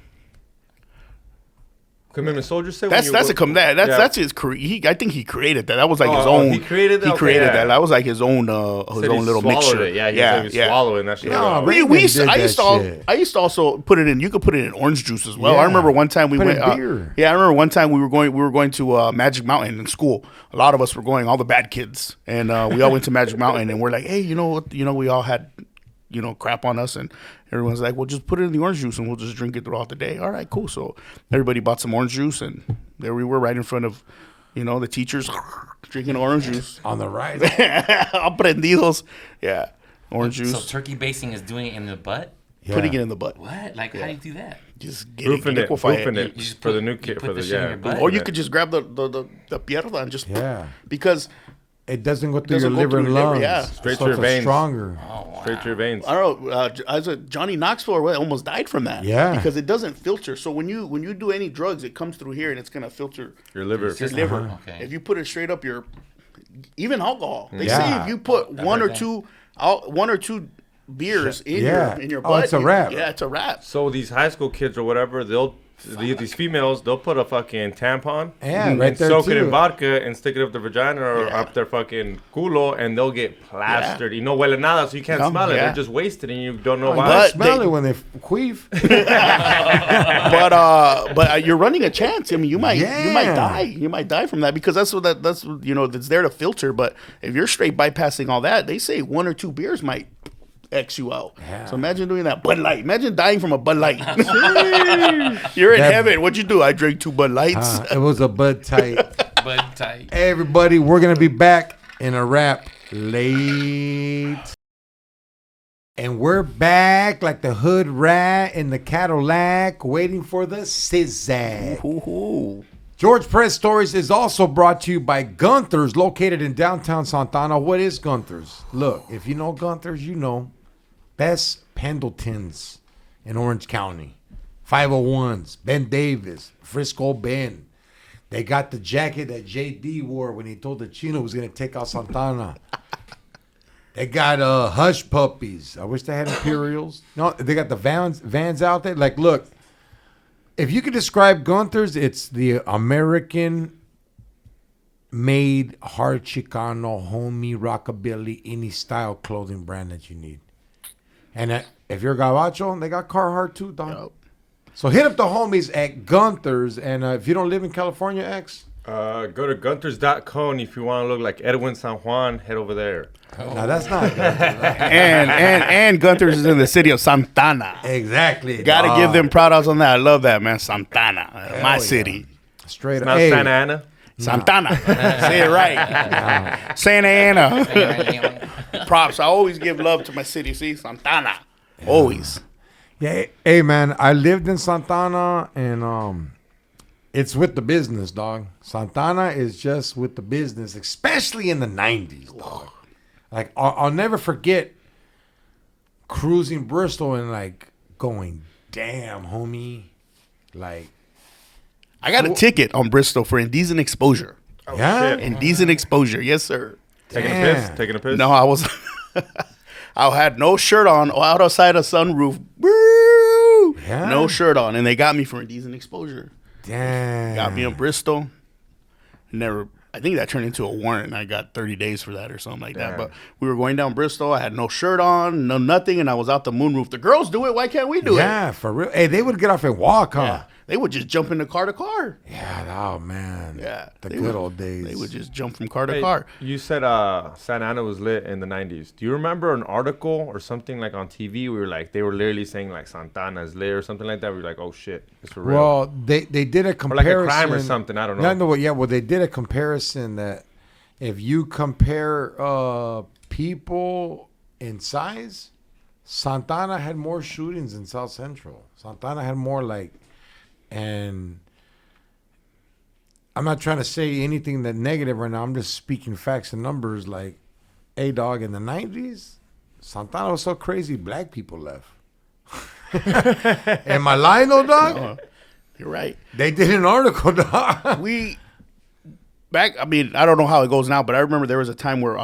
Commitment soldier say that's that's his career. I think he created that. That was like his Oh, own. he created that? He Okay, created yeah. that. That was like his own Said he little swallowed mixture. It. Yeah, he swallowing that shit. No, out. but- We used to, Did I that used to shit. I used to also put it in. You could put it in orange juice as well. Yeah. I remember one time we Put it went. in beer. Yeah, I remember one time we were going to Magic Mountain in school. A lot of us were going, all the bad kids, and we all went to Magic Mountain. And we're like, hey, you know what? You know, we all had crap on us, and everyone's like, well, just put it in the orange juice, and we'll just drink it throughout the day. All right, cool. So everybody bought some orange juice, and there we were, right in front of, the teachers, drinking orange juice. On the right. Aprendidos. Yeah, orange So juice. turkey basting is doing it in the butt? Yeah. Putting it in the butt. What? Like, how do you do that? Just get Roofing it, liquefy roofing it You just for the put- new you kid, put for the the shit in your butt? Or you could just grab the pierna and just Yeah. because It doesn't go through Doesn't your go liver through and your liver, lungs. yeah. Straight So to your it's veins. stronger. straight to your veins. I don't know. Johnny Knoxville or what, almost died from that. Yeah. because it doesn't filter. So when you do any drugs, it comes through here and it's gonna filter Your liver. your liver. Okay. If you put it straight up your, even alcohol, they Yeah. say if you put one heard or two beers in Yeah. your Oh, butt, it's a wrap. Yeah, it's a wrap. So these high school kids or whatever, these females, they'll put a fucking tampon Yeah, and right there soak it too. in vodka and stick it up their vagina or Yeah. up their fucking culo, and they'll get plastered. You know, huele nada, so you can't No, smell it. yeah. They're just wasted, and you don't know You why. But smell they- it when they queef. But you're running a chance. I mean, you might Yeah. die. You might die from that because that's that's there to filter. But if you're straight bypassing all that, they say 1 or 2 beers might X you out. Yeah. So imagine doing that. Bud Light. Imagine dying from a Bud Light. You're in That- heaven. What'd you do? I drank 2 Bud Lights. It was a bud tight. Bud tight. Hey, everybody, we're going to be back in a wrap late. And we're back like the hood rat in the Cadillac waiting for the sizzag. Ooh. George Press Stories is also brought to you by Gunther's, located in downtown Santana. What is Gunther's? Look, if you know Gunther's, you know. Best Pendletons in Orange County. 501s, Ben Davis, Frisco Ben. They got the jacket that JD wore when he told the Chino was going to take out Santana. They got Hush Puppies. I wish they had Imperials. No, they got the Vans out there. Like, look, if you could describe Gunther's, it's the American-made hard Chicano, homie, rockabilly, any style clothing brand that you need. And if you're Gabacho, they got Carhartt too, dog. Yep. So hit up the homies at Gunther's. And if you don't live in California, X, Go to gunters.co, and if you want to look like Edwin San Juan, head over there. no, that's not Gunther's. And Gunther's is in the city of Santana. Exactly. Gotta dog. give them proud outs on that. I love that, man. Santana. My yeah. city. Straight up. Not Hey, Santa Ana. Santana. Say it right. Santa Ana. Props. I always give love to my city. See, Santana. Always. yeah, hey, man, I lived in Santana, and it's with the business, dog. Santana is just with the business, especially in the 90s, dog. Like, I'll never forget cruising Bristol and, like, going, damn, homie. Like, I got a ticket on Bristol for indecent exposure. yeah? shit. Indecent exposure. Yes, sir. Taking Damn. a piss? Taking a piss? No, I was. I had no shirt on, outside a sunroof. Woo! Yeah? No shirt on, and they got me for indecent exposure. Damn. Got me in Bristol. Never. I think that turned into a warrant, and I got 30 days for that or something like that. Damn. But we were going down Bristol. I had no shirt on, no nothing, and I was out the moonroof. The girls do it. Why can't we do it? Yeah, for real. Hey, they would get off and walk, huh? Yeah. They would just jump into car to car. Yeah, oh, man. Yeah. The They good would- old days. They would just jump from car to Hey, car. you said Santa Ana was lit in the 90s. Do you remember an article or something like on TV? We were like, they were literally saying like Santana's lit or something like that. We were like, oh shit, it's for real. Well, they did a Or comparison. like a crime or something. I don't know. Yeah, no, yeah, well, they did a comparison that if you compare people in size, Santana had more shootings than South Central. Santana had more and I'm not trying to say anything that negative right now. I'm just speaking facts and numbers. Like, hey, dog, in the 90s, Santana was so crazy, black people left. Am I lying, though, dog? No, you're right. They did an article, dog. I mean, I don't know how it goes now, but I remember there was a time where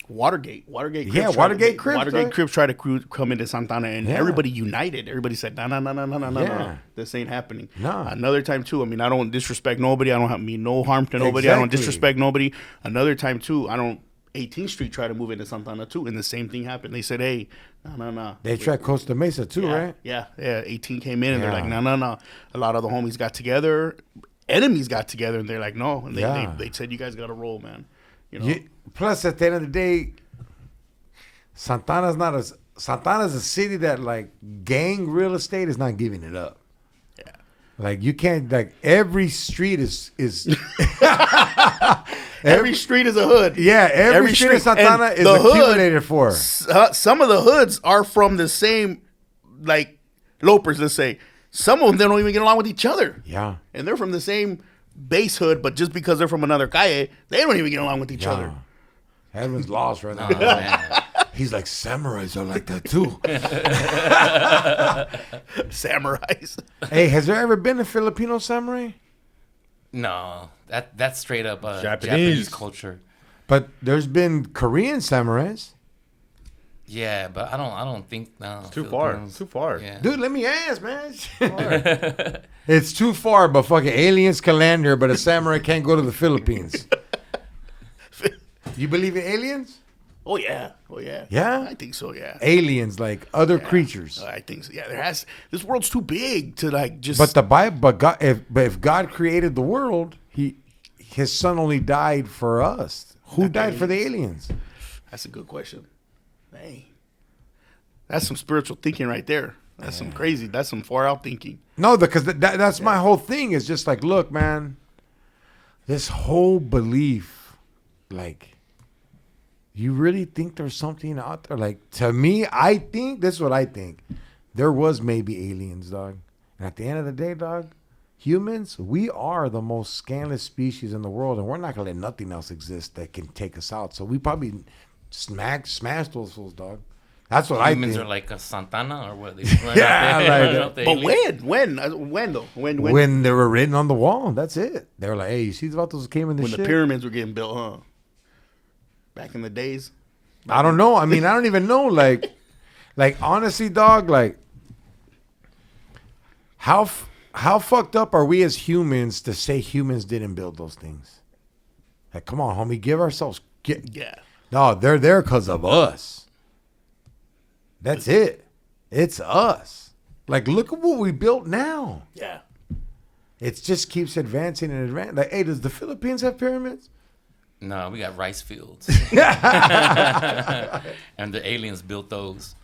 Watergate Yeah, Watergate Crips, right? Crips tried to come into Santana, and Yeah. everybody united. Everybody said, no, Yeah. this ain't happening. No. Another time, too, I mean, I don't disrespect nobody. I don't mean no harm to nobody. I don't Exactly. disrespect nobody. Another time, too, 18th Street tried to move into Santana, too, and the same thing happened. They said, hey, no. They tried Costa Mesa, too, right? Yeah, 18 came in, and they're Yeah. like, no. A lot of the homies got together. Enemies got together, and they're like, no. And they said, you guys got to roll, man. You know? Plus, at the end of the day, Santana's a city that, like, gang real estate is not giving it up. Yeah. Like, you can't, like, every street is Every street is a hood. yeah, every street in Santana and is the hood, accumulated for. Some of the hoods are from the same, like, lopers, let's say. Some of them, they don't even get along with each other. Yeah. And they're from the same base hood, but just because they're from another calle, they don't even get along with each Yeah. other. Edwin's lost right now. Oh, man. He's like, samurais are like that, too. Samurais. Hey, has there ever been a Filipino samurai? No, that's straight up Japanese. Japanese culture. But there's been Korean samurais. Yeah, but I don't think no. Too far. Filipinos- Too far. Yeah. Dude, let me ask, man. It's too far, but fucking aliens can land here, but a samurai can't go to the Philippines. You believe in aliens? Oh, yeah. Yeah? I think so, yeah. Aliens, like other creatures. I think so. Yeah, this world's too big to, like, just... But the Bible, if God created the world, his son only died for us. Who died for the aliens? That's a good question. Hey, that's some spiritual thinking right there. That's some crazy. That's some far out thinking. No, because that's my whole thing. Is just like, look, man, this whole belief, like, you really think there's something out there? Like, to me, I think this is what I think. There was maybe aliens, dog. And at the end of the day, dog, humans, we are the most scandalous species in the world, and we're not gonna let nothing else exist that can take us out. So we probably smash those fools, dog. That's what Humans I think. are like a Santana or what? They Yeah, like- run out the But aliens. when though? When When they were written on the wall, that's it. They were like, "Hey, you see the vatos came in this when shit?" the pyramids were getting built, huh? Back in the days. I don't know. I mean, I don't even know. Like honestly, dog. Like, how fucked up are we as humans to say humans didn't build those things? Like, come on, homie, give ourselves. Yeah. No, they're there because of us. That's it. It's us. Like, look at what we built now. Yeah. It just keeps advancing and advancing. Like, hey, does the Philippines have pyramids? No, we got rice fields. And the aliens built those.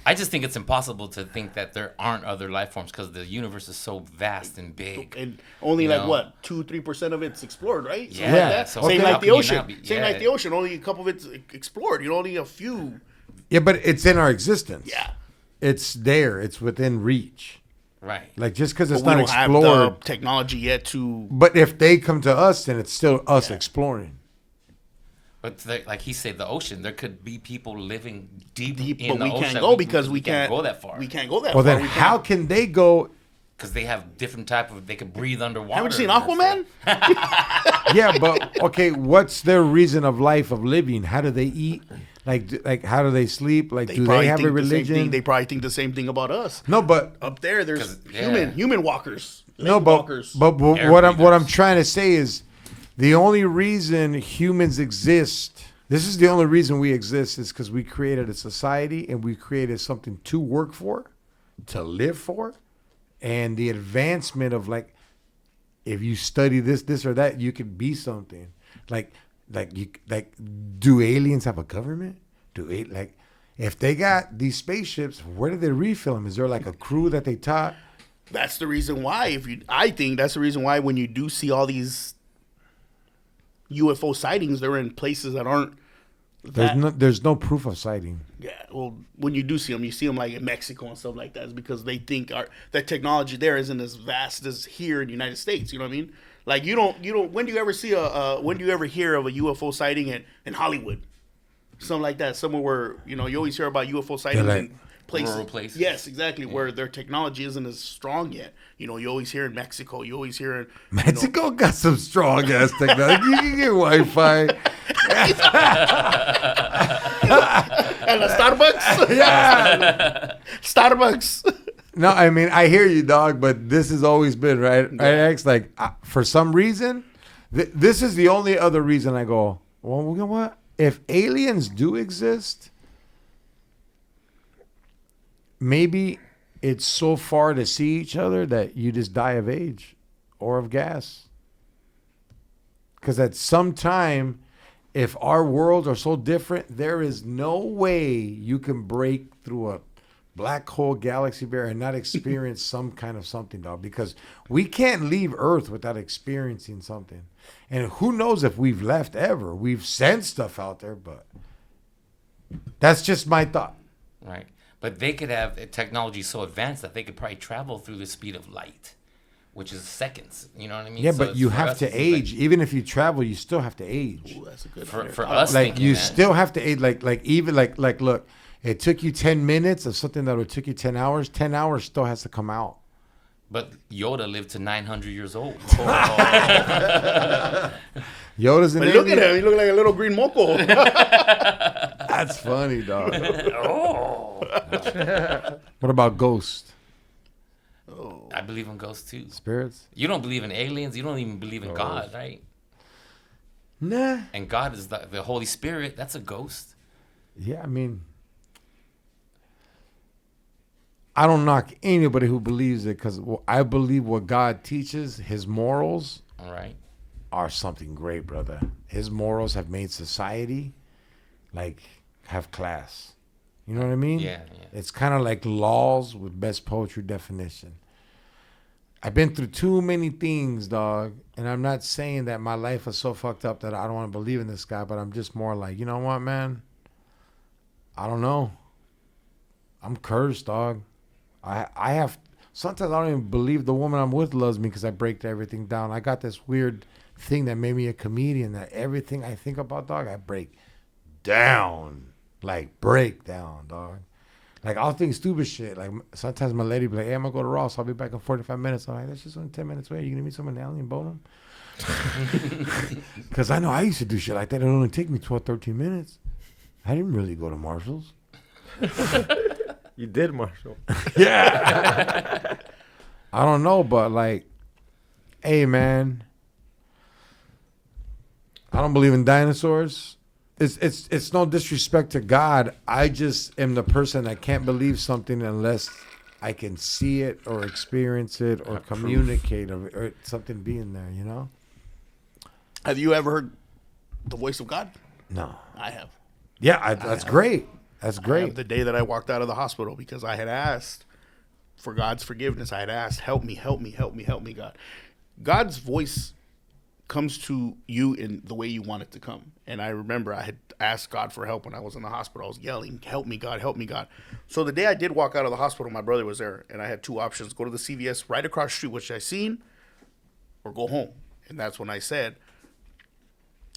I just think it's impossible to think that there aren't other life forms because the universe is so vast and big. And only You like know? what 2-3% of it's explored, right? Something Yeah, like that. so Same how like can the you not ocean. be- Same yeah. like the ocean. Only a couple of it's explored. You know, only a few. Yeah, but it's in our existence. Yeah. It's there. It's within reach. Right. Like, just because But it's we not don't have explored. the technology yet to. But if they come to us, then it's still us exploring. But like he said, the ocean, there could be people living deep Deep, in but the we ocean. can't that go because we can't go that far. We can't go that Well, far. then We how can't. can they go? Because they have different type of, they could breathe underwater. Haven't you seen and stuff. Aquaman? Yeah, but okay, what's their reason of life of living? How do they eat? Like how do they sleep? Like, do probably they have think a the same religion? thing. They probably think the same thing about us. No, but Up there, there's 'Cause, yeah. human walkers. no, leg but walkers. but Air what I'm breathers. trying to say is the only reason humans exist. This is the only reason we exist is because we created a society and we created something to work for, to live for, and the advancement of, like, if you study this or that, you could be something. Like do aliens have a government? Like, if they got these spaceships, where do they refill them? Is there like a crew that they taught? That's the reason why. I think that's the reason why when you do see all these UFO sightings, they're in places that aren't There's no proof of sighting. Yeah, well, when you do see them, you see them like in Mexico and stuff like that. It's because they think that technology there isn't as vast as here in the United States. You know what I mean? Like you don't. When do you ever see when do you ever hear of a UFO sighting in Hollywood? Something like that. Somewhere where you always hear about UFO sightings in places. Rural places. Yes, exactly. Yeah. Where their technology isn't as strong yet. You always hear in Mexico. You always hear in Mexico got some strong ass technology. You can get Wi-Fi. And the Starbucks. Yeah. Starbucks. No, I mean, I hear you, dog, but this has always been, right? Yeah. Right, X? Like, for some reason, this is the only other reason I go, well, you know what? If aliens do exist, maybe it's so far to see each other that you just die of age or of gas. Because at some time, if our worlds are so different, there is no way you can break through a black hole galaxy barrier and not experience some kind of something, dog. Because we can't leave Earth without experiencing something. And who knows if we've left ever. We've sent stuff out there, but that's just my thought. Right. But they could have technology so advanced that they could probably travel through the speed of light, which is seconds. You know what I mean? Yeah, so but you have to age. Like, even if you travel, you still have to age. Ooh, that's a good for us. Like you still have to age. Like look, it took you 10 minutes of something that would took you 10 hours. 10 hours still has to come out. But Yoda lived to 900 years old. Yoda's an But look at him. He looked like a little green moco. That's funny, dog. What about ghosts? I believe in ghosts too. Spirits? You don't believe in aliens. You don't even believe in God, right? Nah. And God is the Holy Spirit. That's a ghost. Yeah, I mean, I don't knock anybody who believes it because I believe what God teaches, his morals, all right, are something great, brother. His morals have made society have class. You know what I mean? Yeah. It's kind of like laws with best poetry definition. I've been through too many things, dog, and I'm not saying that my life is so fucked up that I don't want to believe in this guy, but I'm just more like, you know what, man? I don't know. I'm cursed, dog. I have sometimes I don't even believe the woman I'm with loves me because I break everything down. I got this weird thing that made me a comedian that everything I think about, dog, I break down. Like break down, dog. Like I'll think stupid shit. Like sometimes my lady be like, "Hey, I'm gonna go to Ross. I'll be back in 45 minutes." I'm like, "That's just only 10 minutes away. You gonna meet someone in the alley and bone them?" Because I know I used to do shit like that. It only take me 12, 13 minutes. I didn't really go to Marshall's. You did, Marshall. Yeah. I don't know, but like, hey, man, I don't believe in dinosaurs. It's no disrespect to God. I just am the person that can't believe something unless I can see it or experience it or communicate or something being there, you know? Have you ever heard the voice of God? No. I have. Yeah, that's great. That's great. The day that I walked out of the hospital because I had asked for God's forgiveness. I had asked, help me, God. God's voice comes to you in the way you want it to come. And I remember I had asked God for help when I was in the hospital. I was yelling, help me, God, help me, God. So the day I did walk out of the hospital, my brother was there, and I had two options: go to the CVS right across the street, which I seen, or go home. And that's when I said,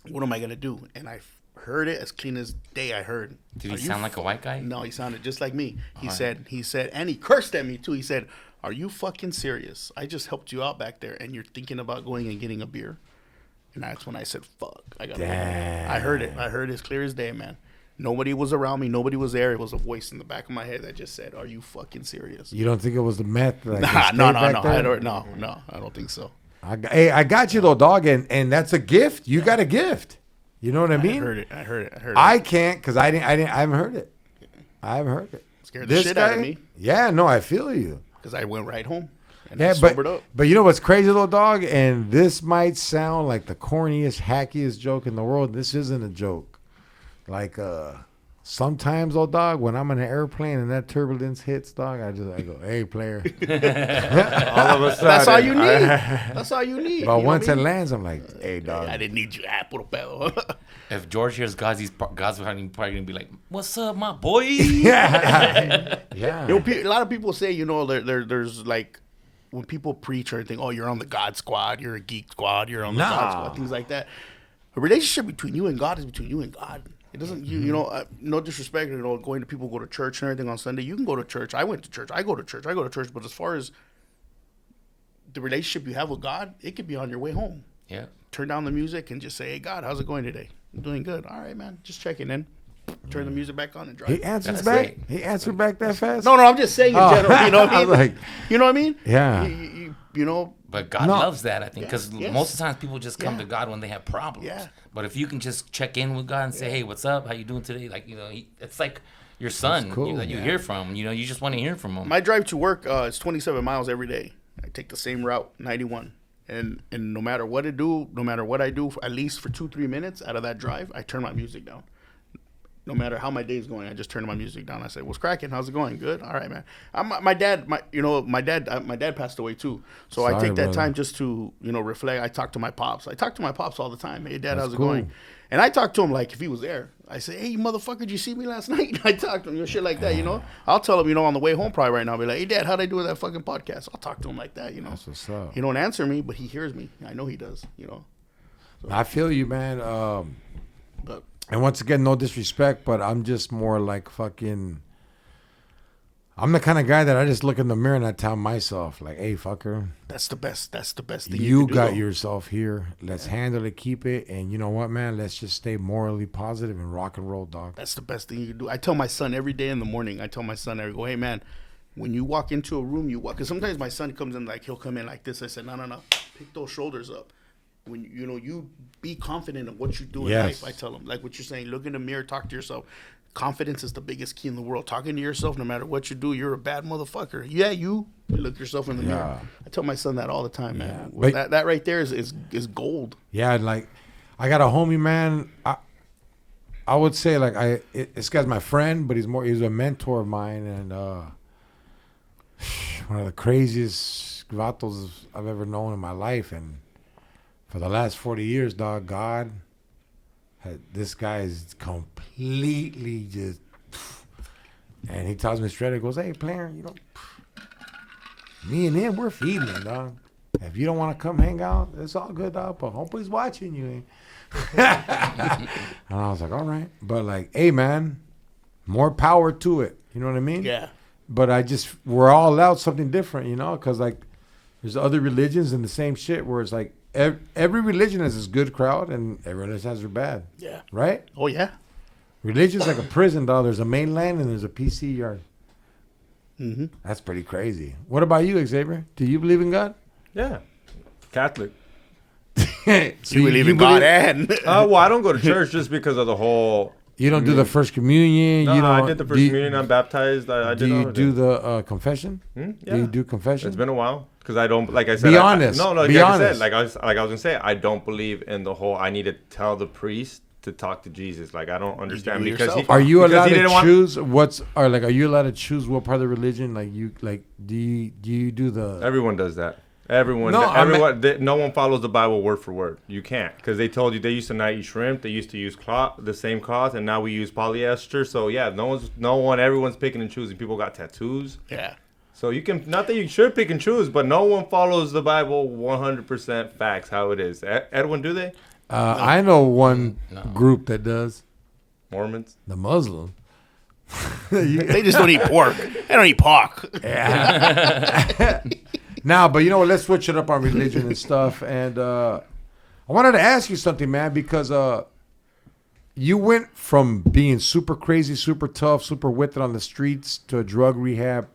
what am I going to do? And I heard it as clean as day. I heard. Did he sound like a white guy? No, he sounded just like me. He said, and he cursed at me too. He said, are you fucking serious? I just helped you out back there and you're thinking about going and getting a beer? And that's when I said, fuck. I got Damn. I heard it. I heard it as clear as day, man. Nobody was around me. Nobody was there. It was a voice in the back of my head that just said, are you fucking serious? You don't think it was the meth? Like, No. I don't think so. I got you though, dog, and that's a gift. You got a gift. You know what I mean? I heard it. I can't because I haven't heard it. I haven't heard it. Scared the shit out of me. Yeah, no, I feel you. Because I went right home. And I sobered up. But you know what's crazy, little dog? And this might sound like the corniest, hackiest joke in the world. This isn't a joke. Like Sometimes, oh dog, when I'm in an airplane and that turbulence hits, dog, I go, hey player. All of a sudden, That's all you need. That's all you need. But you know once what I it mean? lands, I'm like, hey dog. I didn't need you. Ah, puro pedo. If George hears God's probably gonna be like, "What's up, my boy?" Yeah. A lot of people say, there's like when people preach or anything, oh, you're on the God squad, you're a geek squad, you're on the God squad, things like that. A relationship between you and God is between you and God. It doesn't, no disrespect, going to people go to church and everything on Sunday. You can go to church. I went to church. I go to church. But as far as the relationship you have with God, it could be on your way home. Yeah. Turn down the music and just say, hey, God, how's it going today? I'm doing good. All right, man. Just checking in. Turn the music back on and drive. He answers That's back. great. He answered back that fast. No, I'm just saying in general. You know what I mean? Like, you know what I mean? Yeah. You know. But God No. loves that, I think, because Yes. most of the times people just come Yeah. to God when they have problems. Yeah. But if you can just check in with God and say, "Hey, what's up? How you doing today?" Like, it's like your son cool, that you hear from. You just want to hear from him. My drive to work is 27 miles every day. I take the same route, 91. And no matter what I do, at least for 2-3 minutes out of that drive, I turn my music down. No matter how my day's going, I just turn my music down. I say, "What's cracking? How's it going? Good. All right, man." My dad passed away too, so I Sorry, take that brother. time just to reflect. I talk to my pops. I talk to my pops all the time. Hey, Dad, That's how's it cool. going? And I talk to him like if he was there. I say, "Hey, motherfucker, did you see me last night?" I talk to him, shit like that. I'll tell him, on the way home probably right now. I'll be like, "Hey, Dad, how'd I do with that fucking podcast?" I'll talk to him like that. That's what's up. He don't answer me, but he hears me. I know he does. I feel you, man. But And once again, no disrespect, but I'm just more like fucking. I'm the kind of guy that I just look in the mirror and I tell myself, like, "Hey, fucker, that's the best. That's the best thing you can do, got though. yourself here. Let's handle it, keep it, and you know what, man? Let's just stay morally positive and rock and roll, dog." That's the best thing you can do. I tell my son every day in the morning. I go, "Hey, man, when you walk into a room, you walk." Because sometimes my son comes in he'll come in like this. I said, "No, pick those shoulders up. When you be confident in what you do in Yes. life." I tell him, like what you're saying. Look in the mirror, talk to yourself. Confidence is the biggest key in the world. Talking to yourself, no matter what you do, you're a bad motherfucker. Yeah, you look yourself in the mirror. I tell my son that all the time, man. But- That right there is gold. Yeah, like I got a homie, man. I would say like this guy's my friend, but he's a mentor of mine, and one of the craziest vatos I've ever known in my life. And for the last 40 years, dog, God, this guy is completely just. And he tells me straight, he goes, "Hey, player, me and him, we're feeling, dog. If you don't want to come hang out, it's all good, dog. But hope he's watching you." And I was like, all right. But like, hey, man, more power to it. You know what I mean? Yeah. But we're all allowed something different, because like there's other religions and the same shit where it's like every religion has its good crowd and every religion has their bad. Yeah. Right? Oh yeah. Religion's like a prison, dog. There's a mainland and there's a PC yard. Mm-hmm. That's pretty crazy. What about you, Xavier? Do you believe in God? Yeah, Catholic. You believe in God and Well, I don't go to church just because of the whole. You don't do the first communion. No, you don't, I did the first communion. I'm baptized. I Do did all you of do it. the confession? Yeah. Do you do confession? It's been a while because I don't, like I said. Be I- honest. No, Be like I honest. said, like I was gonna say, I don't believe in the whole. I need to tell the priest to talk to Jesus. Like I don't understand do it because yourself. Are you because allowed he to didn't want- choose are you allowed to choose what part of the religion? Do you do the? Everyone does that. Everyone, No, I mean- no one follows the Bible word for word. You can't because they told you they used to not eat shrimp. They used to use the same cloth, and now we use polyester. So yeah, everyone's picking and choosing. People got tattoos. yeah. So you can, not that you should pick and choose, but no one follows the Bible 100% facts how it is. Edwin, do they? I know one group that does. Mormons? The Muslim. They just don't eat pork. They don't eat pork. Now, but you know what? Let's switch it up on religion and stuff. And I wanted to ask you something, man, because you went from being super crazy, super tough, super wicked on the streets to a drug rehab.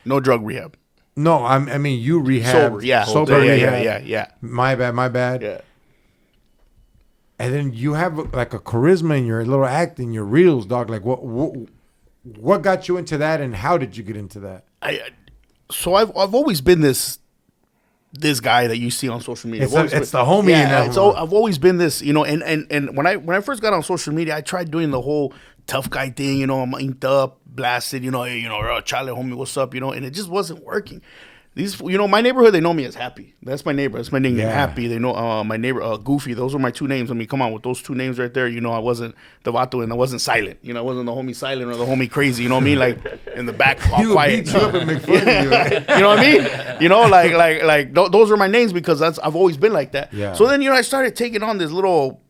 No drug rehab. No, I mean you rehab. Sober. Yeah. Sober yeah, rehab. yeah. My bad. Yeah. And then you have like a charisma in your little act in your reels, dog. Like what got you into that, and how did you get into that? So I've always been this this guy that you see on social media. It's I've always it's been- the homie in Yeah, that. I've always been this, you know. And when I first got on social media, I tried doing the whole tough guy thing, you know. I'm inked up, blasted, you know. Hey, Charlie, homie, what's up, you know? And it just wasn't working. These, you know, my neighborhood, they know me as Happy. That's my neighbor. That's my nickname, Yeah. Happy. They know my neighbor, Goofy. Those were my two names. I mean, come on, with those two names right there, you know, I wasn't the Vato and I wasn't Silent. You know, I wasn't the homie Silent or the homie Crazy. You know what I mean? Like in the back, all He would quiet. beat you up and make fun of you. Right? You know what I mean? You know, those are my names because I've always been like that. Yeah. So then, you know, I started taking on this little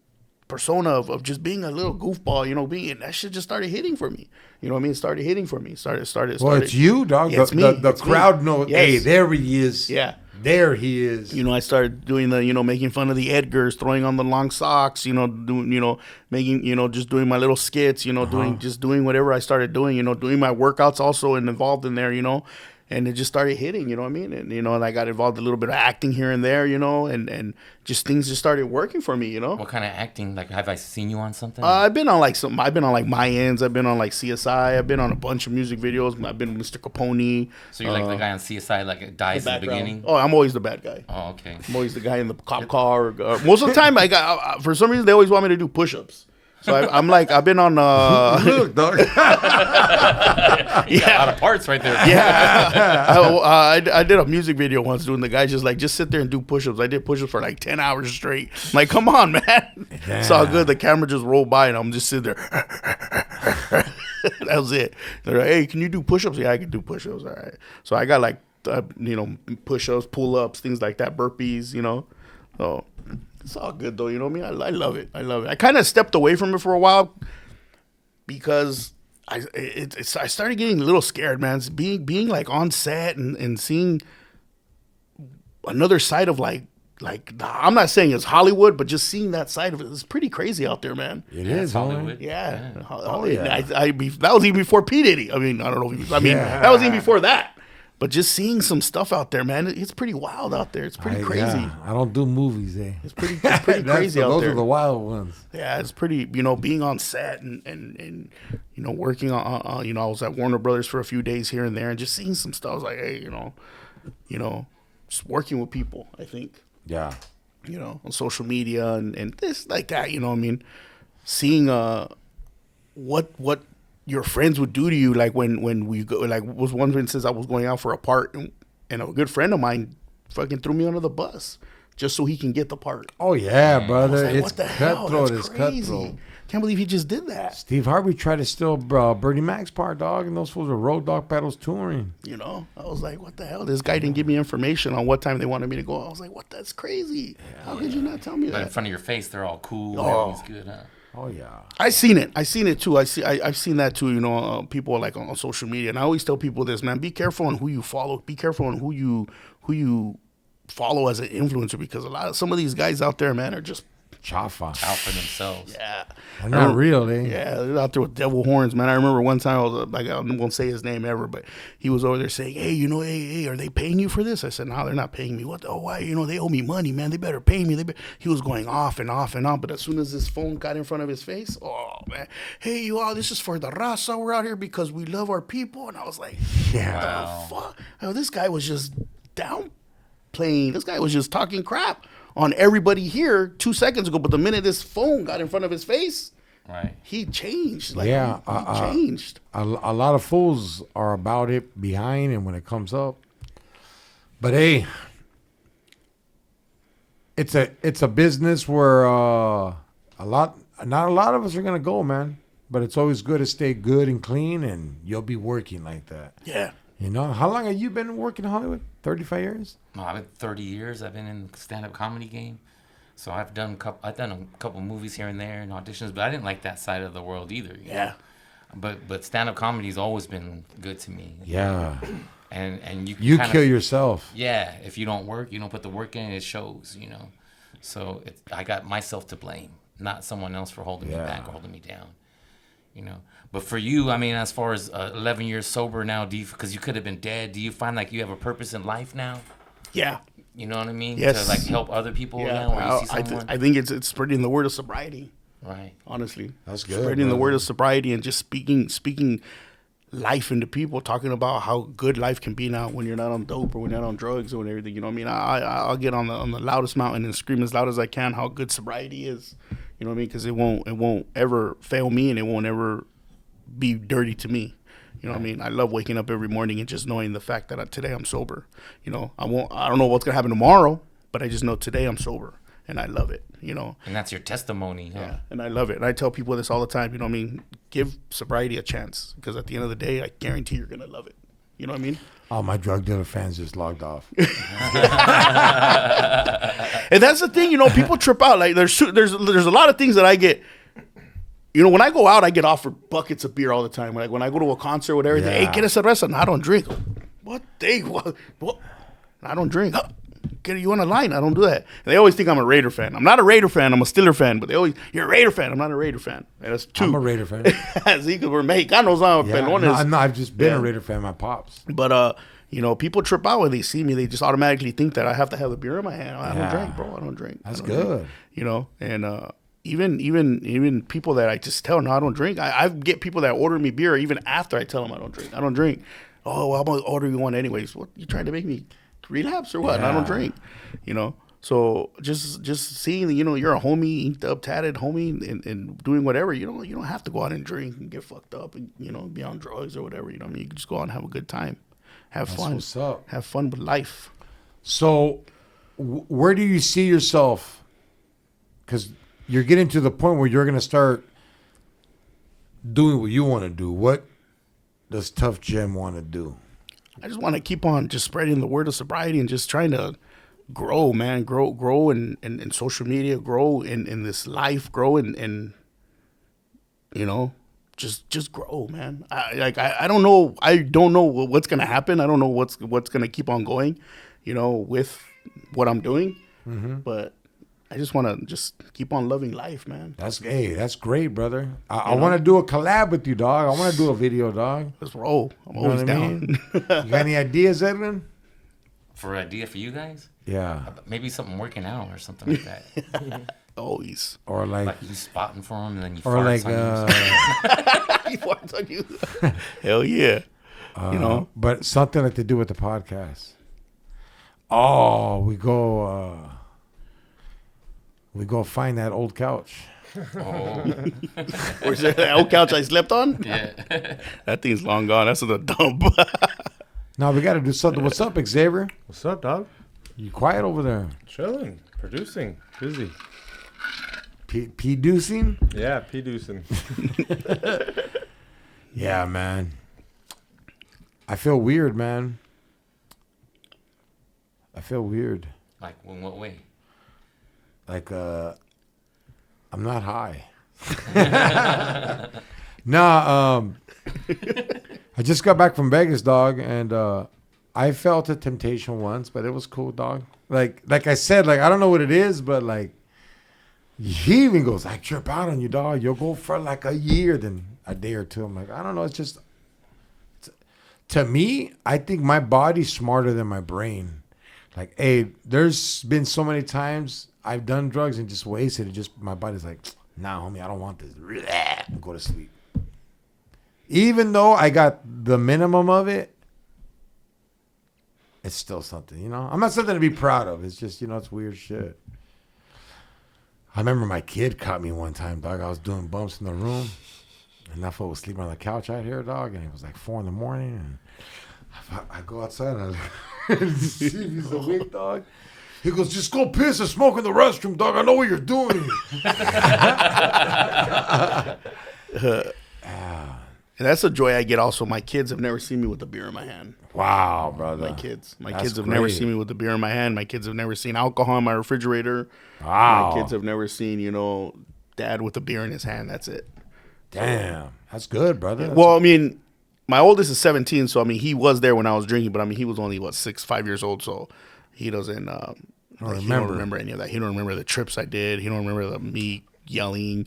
persona of just being a little goofball, you know, and that shit just started hitting for me. You know what I mean? Started hitting for me. Started. Well, it's you, dog. Yeah, it's me. The It's me. crowd knows. Yes. Hey, there he is. Yeah. There he is. You know, I started doing the, you know, making fun of the Edgars, throwing on the long socks, you know, doing, you know, making, you know, just doing my little skits, you know, doing whatever I started doing, you know, doing my workouts also and involved in there, you know, and it just started hitting, you know what I mean? And, you know, and I got involved a little bit of acting here and there, you know, and just things just started working for me, you know. What kind of acting? Like, have I seen you on something? I've been on like My Ends. I've been on like CSI. I've been on a bunch of music videos. I've been Mr. Capone. So you're like the guy on CSI, like dies in the beginning. Oh, I'm always the bad guy. Oh, okay. I'm always the guy in the cop car. Most of the time, I got for some reason they always want me to do push-ups. So I'm like, I've been on. Look, dog. You got a lot of parts right there. Yeah, I did a music video once doing the guy just sit there and do push-ups. I did push-ups for like 10 hours straight. I'm like, come on, man. It's all good. The camera just rolled by and I'm just sitting there. That was it. They're like, hey, can you do push-ups? Yeah, I can do push-ups. All right. So I got like, you know, push-ups, pull-ups, things like that, burpees, you know. So it's all good though. You know what I mean? I love it. I love it. I kind of stepped away from it for a while because I started getting a little scared, man. It's being like on set and seeing another side of like I'm not saying it's Hollywood, but just seeing that side of it is pretty crazy out there, man. It is Hollywood. Yeah. Oh, yeah. That was even before P Diddy. I mean, I don't know. That was even before that. But just seeing some stuff out there, man, it's pretty wild out there. It's pretty crazy. Yeah, I don't do movies, eh? It's pretty crazy out those there. Those are the wild ones. Yeah, it's pretty, you know, being on set and you know, working on you know, I was at Warner Brothers for a few days here and there and just seeing some stuff. I was like, hey, you know, just working with people, I think, Yeah. you know, on social media and this like that, you know what I mean? Seeing what your friends would do to you, like when we go, like was one instance I was going out for a part and a good friend of mine fucking threw me under the bus just so he can get the part. Oh yeah, brother. I was like, It's what the hell? cutthroat. That's It's crazy. cutthroat. Can't believe he just did that. Steve Harvey tried to steal Bernie Mac's part, dog, and those fools were road dog pedals touring. You know, I was like, what the hell? This guy didn't give me information on what time they wanted me to go. I was like, what? That's crazy. How could you not tell me But in that? front of your face, they're all cool. Oh. Everything's good, huh? Oh yeah. I seen it too. I've seen that too. You know, people like on social media, and I always tell people this, man: be careful on who you follow. Be careful on who you follow as an influencer, because some of these guys out there, man, are just Chafa. Out for themselves. yeah. They're not real, eh? Yeah, they're out there with devil horns, man. I remember one time I was like, I won't say his name ever, but he was over there saying, "Hey, you know, hey, are they paying you for this?" I said, "No, they're not paying me. What? Oh, why? You know, they owe me money, man. They better pay me." He was going off and off and on, but as soon as his phone got in front of his face, oh man, hey, you all, this is for the raza. We're out here because we love our people, and I was like, Yeah. what the fuck? Oh, this guy was just downplaying. This guy was just talking crap on everybody here 2 seconds ago, but the minute this phone got in front of his face, Right. he changed. Like, Yeah, he changed. A lot of fools are about it behind and when it comes up. But hey, it's a business where not a lot of us are gonna go, man. But it's always good to stay good and clean, and you'll be working like that. Yeah. You know, how long have you been working in Hollywood? 35 years? No, I've been 30 years. I've been in the stand-up comedy game. So I've done a couple movies here and there and auditions, but I didn't like that side of the world either. You know? But stand-up comedy's always been good to me. Yeah. And You kinda, kill yourself. Yeah, if you don't work, you don't put the work in, it shows, you know. So I got myself to blame, not someone else for holding me back or holding me down, you know. But for you, I mean, as far as 11 years sober now, because you could have been dead, do you find like you have a purpose in life now? Yeah. You know what I mean? Yes. To like help other people Yeah. now, or you see I someone. think it's spreading the word of sobriety. Right. Honestly, That's good, Spreading the brother. word of sobriety and just speaking life into people, talking about how good life can be now when you're not on dope or when you're not on drugs or everything. You know what I mean? I'll get on the loudest mountain and scream as loud as I can how good sobriety is. You know what I mean? Because it won't ever fail me, and it won't ever be dirty to me. You know what I mean? I love waking up every morning and just knowing the fact that today I'm sober. You know, I don't know what's gonna happen tomorrow, but I just know today I'm sober, and I love it. You know, And that's your testimony, huh? yeah, and I love it. And I tell people this all the time. You know what I mean? Give sobriety a chance, because at the end of the day, I guarantee you're gonna love it. You know what I mean? All my drug dealer fans just logged off. And that's the thing, you know, people trip out. Like there's a lot of things that I get. You know, when I go out, I get offered buckets of beer all the time. Like when I go to a concert with everything, Yeah. hey, get a cerveza. No, I don't drink. What? What? I don't drink. Get you on a line. I don't do that. And they always think I'm a Raider fan. I'm not a Raider fan. I'm a Steeler fan. But they always, you're a Raider fan. I'm not a Raider fan. And that's two. I'm a Raider fan. See, because we're Mexicanos. I've just been Yeah. a Raider fan. My pops. But you know, people trip out when they see me. They just automatically think that I have to have a beer in my hand. I don't drink, bro. I don't drink. That's I don't good. drink. You know, and even people that I just tell, no, I don't drink. I get people that order me beer even after I tell them I don't drink. I don't drink. Oh, well, I'm gonna order you one anyways. What, you trying to make me relapse or what? I don't drink. You know. So just seeing, you know, you're a homie, inked up, tatted homie, and doing whatever. You don't have to go out and drink and get fucked up and, you know, be on drugs or whatever. You know what I mean? You can just go out and have a good time, have fun. What's up? Have fun with life. So, where do you see yourself? Because you're getting to the point where you're going to start doing what you want to do. What does Tuff Gem want to do? I just want to keep on just spreading the word of sobriety and just trying to grow, man. Grow in social media, grow in this life, grow in you know, just grow, man. I don't know. I don't know what's gonna happen. I don't know what's gonna keep on going, you know, with what I'm doing. But I just want to just keep on loving life, man. That's great, brother. I want to do a collab with you, dog. I want to do a video, dog. Let's roll. I'm You know always what I down. mean? You got any ideas, Edwin? For an idea for you guys? Yeah. Maybe something working out or something like that. Always. Or like Like you spotting for them and then you or farts like He farts on you. Hell yeah. You know. but something like to do with the podcast. Oh, we go find that old couch. Where's that old couch I slept on? Yeah. That thing's long gone. That's in the dump. Now we got to do something. What's up, Xavier? What's up, dog? You quiet over there? Chilling, producing, busy. P-deucing? Yeah, P-deucing. Yeah, man. I feel weird, man. I feel weird. Like, in what way? Like, I'm not high. Nah, I just got back from Vegas, dog, and I felt a temptation once, but it was cool, dog. Like I said, like I don't know what it is, but like he even goes, I trip out on you, dog. You'll go for like a year, then a day or two. I'm like, I don't know. It's just to me, I think my body's smarter than my brain. Like, hey, there's been so many times I've done drugs and just wasted it. Just my body's like, nah, homie, I don't want this. Go to sleep. Even though I got the minimum of it, it's still something, you know? I'm not something to be proud of. It's just, you know, it's weird shit. I remember my kid caught me one time, dog. I was doing bumps in the room, and that fool was sleeping on the couch out here, dog, and it was like 4 a.m, and I go outside, and I see if he's awake, dog. He goes, just go piss and smoke in the restroom, dog. I know what you're doing. And that's a joy I get also. My kids have never seen me with a beer in my hand. Wow, brother. My kids. My That's kids have never great. seen me with a beer in my hand. My kids have never seen alcohol in my refrigerator. Wow. My kids have never seen, you know, dad with a beer in his hand. That's it. Damn. That's good, brother. That's Well, I mean, my oldest is 17, so I mean, he was there when I was drinking, but I mean, he was only 5 years old, so he doesn't. He don't remember any of that. He don't remember the trips I did. He don't remember me yelling.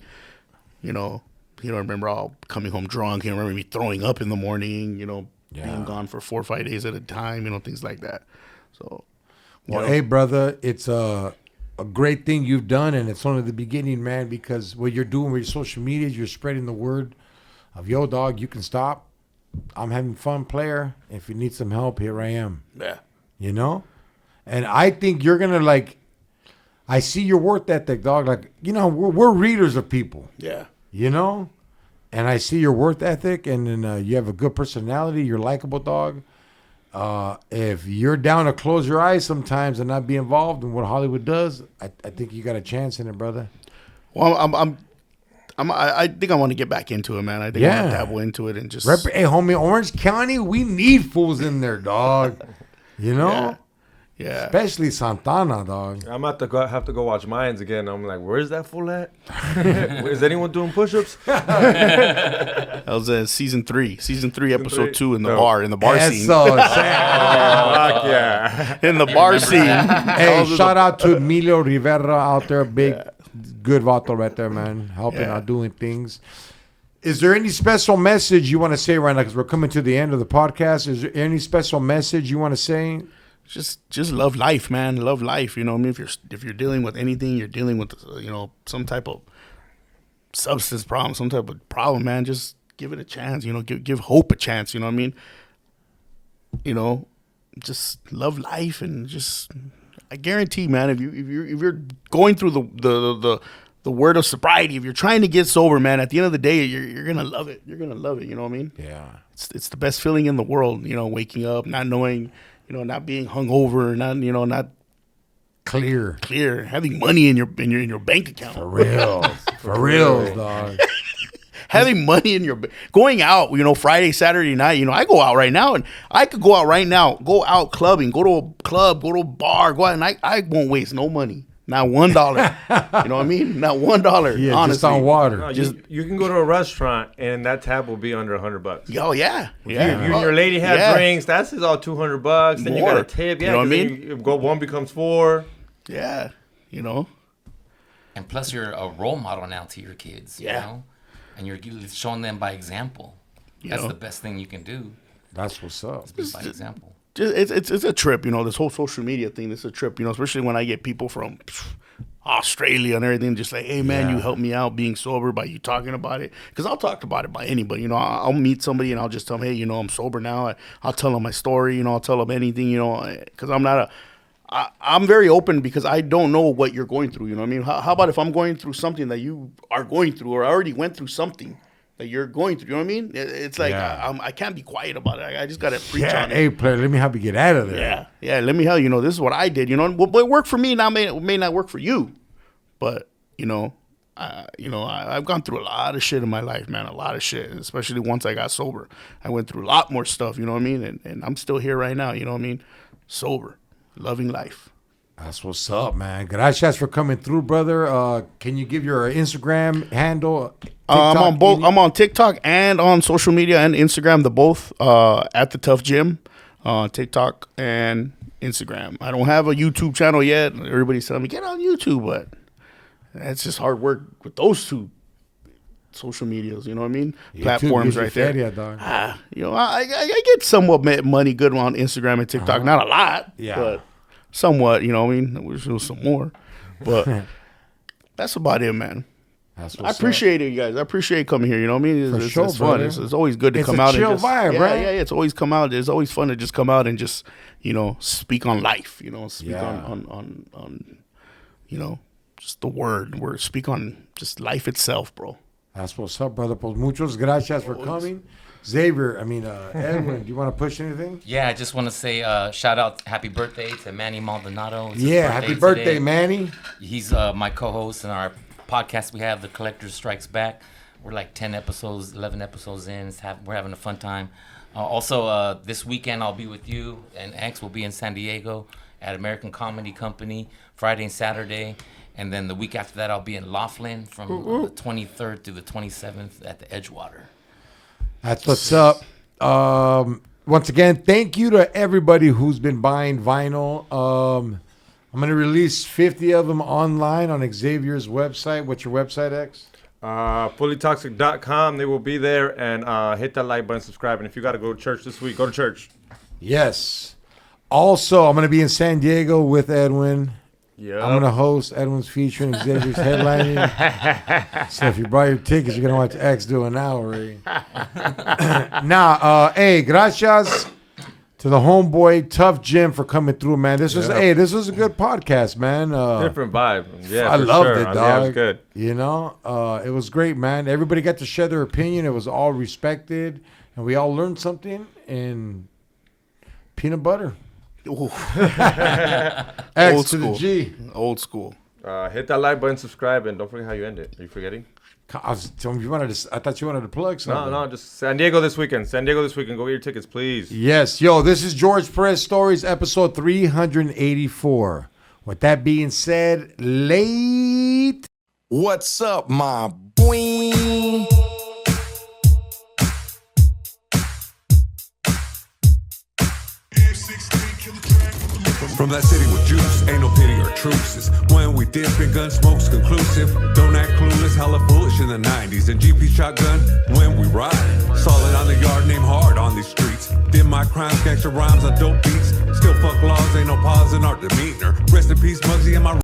You know, he don't remember all coming home drunk. He don't remember me throwing up in the morning. You know, being gone for 4 or 5 days at a time. You know, things like that. So, Well, hey, brother, it's a great thing you've done, and it's only the beginning, man, because what you're doing with your social media, you're spreading the word of, yo, dog, you can stop. I'm having fun, player. If you need some help, here I am. Yeah. You know? And I think you're going to, like, I see your work ethic, dog. Like, you know, we're readers of people, Yeah. you know? And I see your work ethic, and then you have a good personality. You're likable, dog. If you're down to close your eyes sometimes and not be involved in what Hollywood does, I think you got a chance in it, brother. Well, I think I want to get back into it, man. I think I want to dabble into it and just. Hey, homie, Orange County, we need fools in there, dog. You know? Yeah. Especially Santana, dog. I'm about to have to go watch Mayans again. I'm like, where's that fool at? Is anyone doing push-ups? That was season 3, episode 2 in the bar scene. So, Fuck yeah. In the bar scene. hey, shout out to Emilio Rivera out there. Big, good vato right there, man. Helping out, doing things. Is there any special message you want to say right now? Because we're coming to the end of the podcast. Is there any special message you want to say? Just love life, man. Love life. You know what I mean? If you're dealing with anything, you're dealing with, some type of substance problem, some type of problem, man, just give it a chance. Give hope a chance. You know what I mean? Just love life and just. I guarantee, man, if you're going through the word of sobriety, if you're trying to get sober, man, at the end of the day, you're gonna love it. You're gonna love it. You know what I mean? Yeah. It's the best feeling in the world. Waking up, not knowing. Not being hungover, not Clear, having money in your bank account. For real, dog. Having money in going out, Friday, Saturday night, I go out right now, and I could go out right now, go out clubbing, go to a club, go to a bar, go out, and I won't waste no money. Not $1. You know what I mean? Not $1. Yeah, honestly. just on water. No, you can go to a restaurant and that tab will be under $100. Oh yeah, If you and your lady have drinks, that's all $200. Then you got a More. tip. Yeah, You know what I 'cause mean? then one becomes 4. Yeah, And plus, you're a role model now to your kids. Yeah. You know? And you're showing them by example. That's know? the best thing you can do. That's what's up. By example. It's a trip, this whole social media thing. It's a trip, especially when I get people from Australia and everything, just like, hey man, you helped me out being sober by you talking about it. Because I'll talk about it by anybody. I'll meet somebody and I'll just tell them, hey, I'm sober now. I'll tell them my story. I'll tell them anything. Because I'm very open because I don't know what you're going through. You know what I mean? How about if I'm going through something that you are going through, or I already went through something that you're going through? You know what I mean? It's like I can't be quiet about it. I just gotta preach on it. Hey, player, let me help you get out of there. Yeah. Let me help you. This is what I did. What worked for me now may not work for you, but I've gone through a lot of shit in my life, man. A lot of shit, especially once I got sober. I went through a lot more stuff. You know what I mean? And I'm still here right now. You know what I mean? Sober, loving life. That's what's up, man. Gracias for coming through, brother. Can you give your Instagram handle? I'm on both. TikTok, I'm on TikTok and on social media and Instagram. The both at the Tuff Gym, TikTok and Instagram. I don't have a YouTube channel yet. Everybody's telling me get on YouTube, but it's just hard work with those two social medias. You know what I mean? Platforms right there. Feria, dog. I get somewhat money good on Instagram and TikTok. Not a lot, but somewhat. You know what I mean? I wish there was some more, but that's about it, man. I appreciate it, you guys. I appreciate coming here. You know what I mean? It's fun. Brother. It's always good to It's come a out chill and just vibe, right? Yeah. It's always come out. It's always fun to just come out and just speak on life. Speak on just the word. Speak on just life itself, bro. That's what's up, brother. Pues muchos gracias for coming. Xavier, Edwin, do you want to push anything? Yeah, I just want to say shout out, happy birthday to Manny Maldonado. It's his Happy birthday, today. Manny. He's my co-host in our podcast we have, The Collector Strikes Back. We're like 10 episodes, 11 episodes in. We're having a fun time. Also, this weekend I'll be with you, and X will be in San Diego at American Comedy Company, Friday and Saturday. And then the week after that, I'll be in Laughlin from the 23rd through the 27th at the Edgewater. That's what's up. Once again, thank you to everybody who's been buying vinyl. I'm going to release 50 of them online on Xavier's website. What's your website, X? Fullytoxic.com. They will be there, and hit that like button, subscribe. And if you got to go to church this week, go to church. Yes. Also, I'm going to be in San Diego with Edwin Yeah. I'm gonna host Edwin's featuring Xavier's headlining. So if you buy your tickets, you're gonna watch X do an hour. Hey, gracias to the homeboy Tuff Jim for coming through, man. This was this was a good podcast, man. Different vibe. Yeah, I for loved sure. it, Yeah, dog. it was good. You know, it was great, man. Everybody got to share their opinion. It was all respected, and we all learned something. And peanut butter. Ooh. X Old to the school. G. Old school. Hit that like button, subscribe, and don't forget how you end it. Are you forgetting? I was telling you I thought you wanted to plug something. No, just San Diego this weekend. San Diego this weekend. Go get your tickets, please. Yes, yo, this is George Perez Stories, episode 384. With that being said, late. What's up, my boy? From that city with juice, ain't no pity or truces. When we dip in gun smoke's conclusive. Don't act clueless, hella foolish in the 90s. And GP shotgun when we ride. Solid on the yard, name hard on these streets. Did my crimes, gangster rhymes on dope beats. Still fuck laws, ain't no pause in our demeanor. Rest in peace, Muggsy and my